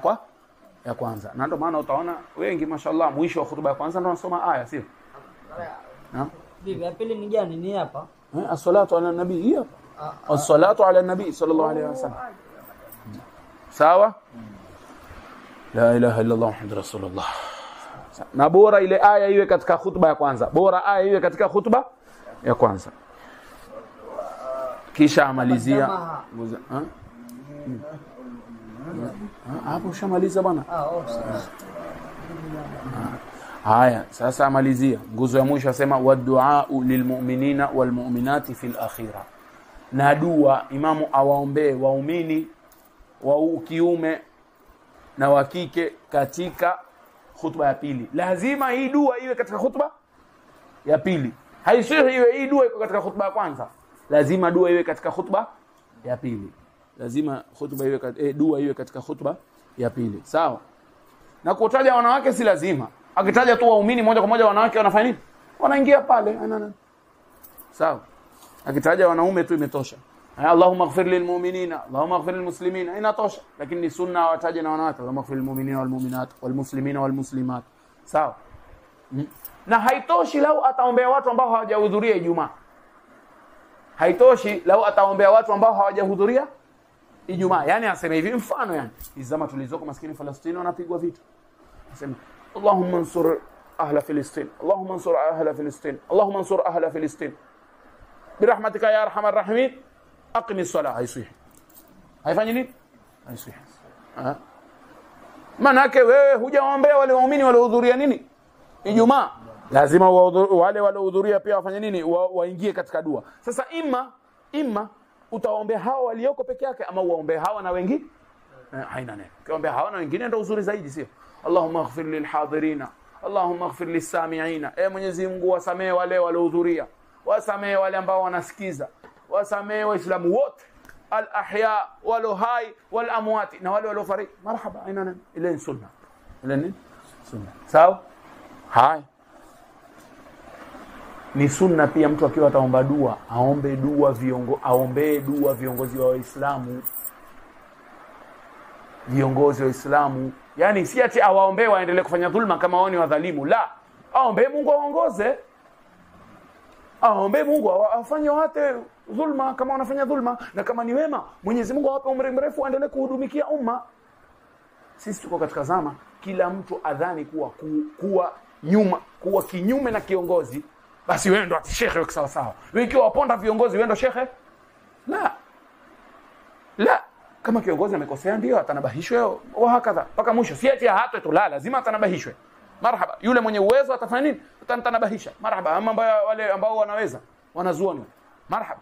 ya kwanza. Na ndio maana utaona wengi mashallah mwisho wa khutba ya kwanza ndio wanasoma aya, sio? Naam. Bibi, ya pili ni gani? Ni hapa. As-salatu ala nabii hiyo. As-salatu ala nabii sallallahu alayhi wasallam. Sawa? La ilaha illa Allah Muhammadur Rasulullah. Na bora ile aya iwe katika khutba ya kwanza. Bora aya iwe katika khutba ya kwanza. Kisha amalizia hapo shamaliza bwana. Haya, sasa amalizia nguzo ya mwisho, asema waddu'a lilmu'minina walmu'minati fil akhirah. Na dua imamu awaombee waumini wa kiume na wa kike katika khutba ya pili. Lazima hii dua iwe katika khutba ya pili. Haisihi iwe hii dua iko katika khutba ya kwanza. Lazima dua iwe katika khutba ya pili. Lazima khutba iwe dua iwe katika khutba ya pili. Sawa? Na kutaja wanawake si lazima. Akitaja tu waumini moja kwa moja, wanawake wanafanya nini? Wanaingia pale. Sawa? Akitaja wanaume tu imetosha. Allahumma ighfir lilmu'minina, Allahumma ighfir lilmuslimina, inatosha. Lakini ni sunna wataje na wanawake, Allahumma ighfir lilmu'minina walmu'minat walmuslimina walmuslimat. Sawa? Na haitoshi lau ataombea watu ambao hawajahudhuria Ijumaa. Haitoshi lau ataombea watu ambao hawajahudhuria Ijumaa. Yani aseme hivi, mfano yani izama tulizoko maskini Palestina wanapigwa vita. Aseme Allahumma ansur ahla Filistin, Allahumma ansur ahla Filistin, Allahumma ansur ahla Filistin birahmatika ya arhamar rahimin, aqimi as-salah. Haisihi. Haifanyi nini? Haisihi. Manake wewe hujaombea wale waumini waliohudhuria nini? Ijumaa. Lazima wale waliohudhuria pia wafanye nini? Waingie katika dua. Sasa imma utaombea hao walioko peke yake, ama uombea hawa na wengine. Haina neno. Ukiombea hawa na wengine ndio uzuri zaidi, sio? Allahumma ighfir lil hadirina, Allahumma ighfir lis sami'ina. Mwenyezi Mungu wasamee wale waliohudhuria, wasamee wale ambao wanasikiza, wasamee waislamu wote, al ahya wal hai wal amwat, na wale waliofariki. Marhaba, haina neno. Ile ni sunna. Ile ni sunna. Sawa? Hai. Ni sunna pia mtu akiwa ataomba dua, aombee dua viongozi wa Waislamu. Viongozi wa Waislamu. Yani si ati awaombee waendelee kufanya dhulma kama wao ni wadhalimu. La. Aombee Mungu aongoze. Aombee Mungu afanye wate dhulma kama wanafanya dhulma, na kama ni wema Mwenyezi Mungu awape umri mrefu aendelee kuhudumikia umma. Sisi tuko katika zama kila mtu adhani kuwa kinyume na kiongozi, basi wewe ndo ati shekhe wako sawa sawa. Wewe ikiwa waponda viongozi wewe ndo shekhe? La. Kama kiongozi amekosea ndio atanabahishwe wa hakadha mpaka mwisho. Si ati hatwe tu, lazima atanabahishwe. Marhaba. Yule mwenye uwezo atafanya nini? Atanabahisha. Marhaba. Ama wale ambao wanaweza, wanazuoni. Marhaba.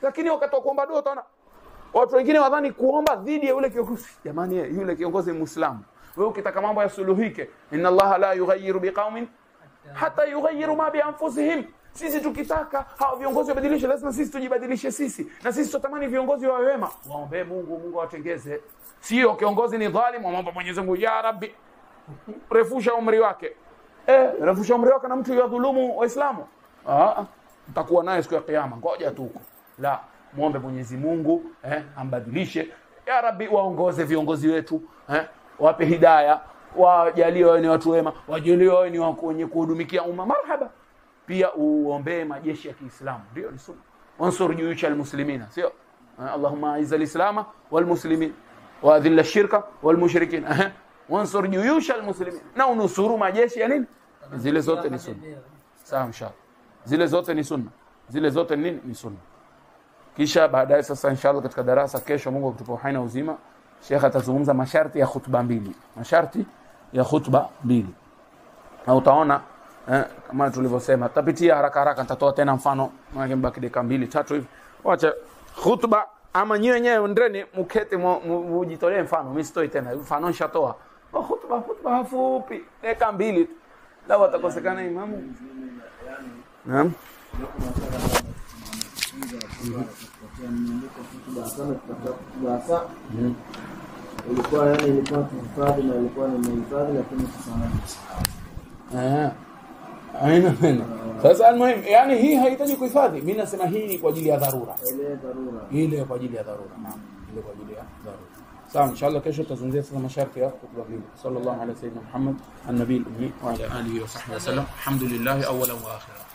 Lakini wakati wa kuomba dua utaona watu wengine wadhani kuomba dhidi ya yule kiongozi. Jamani, yule kiongozi ni Muislamu. Wewe ukitaka mambo yasuluhike, inna Allah la yughayyiru biqaumin hata yughayyiru ma bi anfusihim. Sisi tukitaka hao viongozi wabadilishe, lazima sisi tujibadilishe sisi. Na sisi tutamani viongozi wawe wema. Waombe Mungu awatengeze. Sio kiongozi ni dhalim, muombe Mwenyezi Mungu, ya Rabbi refusha umri wake. Refusha umri wake na mtu yadhulumu Waislamu. Mtakuwa naye siku ya kiyama. Ngoja tu huko. La, muombe Mwenyezi Mungu ambadilishe. Ya Rabbi waongoze viongozi wetu, wape hidayah, wajalie wao ni watu wema, wajalie wao ni wenye kuhudumikia umma. Marhaba. Pia uombee majeshi ya Kiislamu. Ndio ni sunna. Wansur juyushal muslimina, sio? Allahumma a'izzal islama wal muslimin wa adhill ash-shirka wal mushrikin. Wansur juyushal muslimin. Na unusuru majeshi ya nini? Zile zote ni sunna. Sawa inshallah. Zile zote ni sunna. Zile zote nini? Ni sunna. Kisha baadaye sasa inshallah katika darasa kesho, Mungu akitupa uhai na uzima, Sheikh atazungumza masharti ya khutba mbili. Masharti ya khutba mbili. Na utaona kama tulivyosema, tutapitia haraka nitatoa tena mfano, maana mbaki dakika 2-3 hivi. Wacha khutba ama nyinyi wenyewe ndeni mkete mujitolee mfano. Mimi sitoi tena mfano, nishatoa. khutba fupi dakika 2 tu lao atakosekana imamu. Naam. Ilikuwa kuhifadhi na ilikuwa nimehifadhi lakini kusahau. Aina. Sasa almuhimu yani hii haihitaji kuhifadhi. Mimi nasema hii ni kwa ajili ya dharura. Ile kwa ajili ya dharura. Naam. Ile kwa ajili ya dharura. Sawa, inshallah kesho tutazungumzia sasa masharti ya khutba hii. Sallallahu alaihi wasallam Muhammad an-nabiy al-ummi wa ala alihi wa sahbihi wasallam. Alhamdulillah awwalan wa akhiran.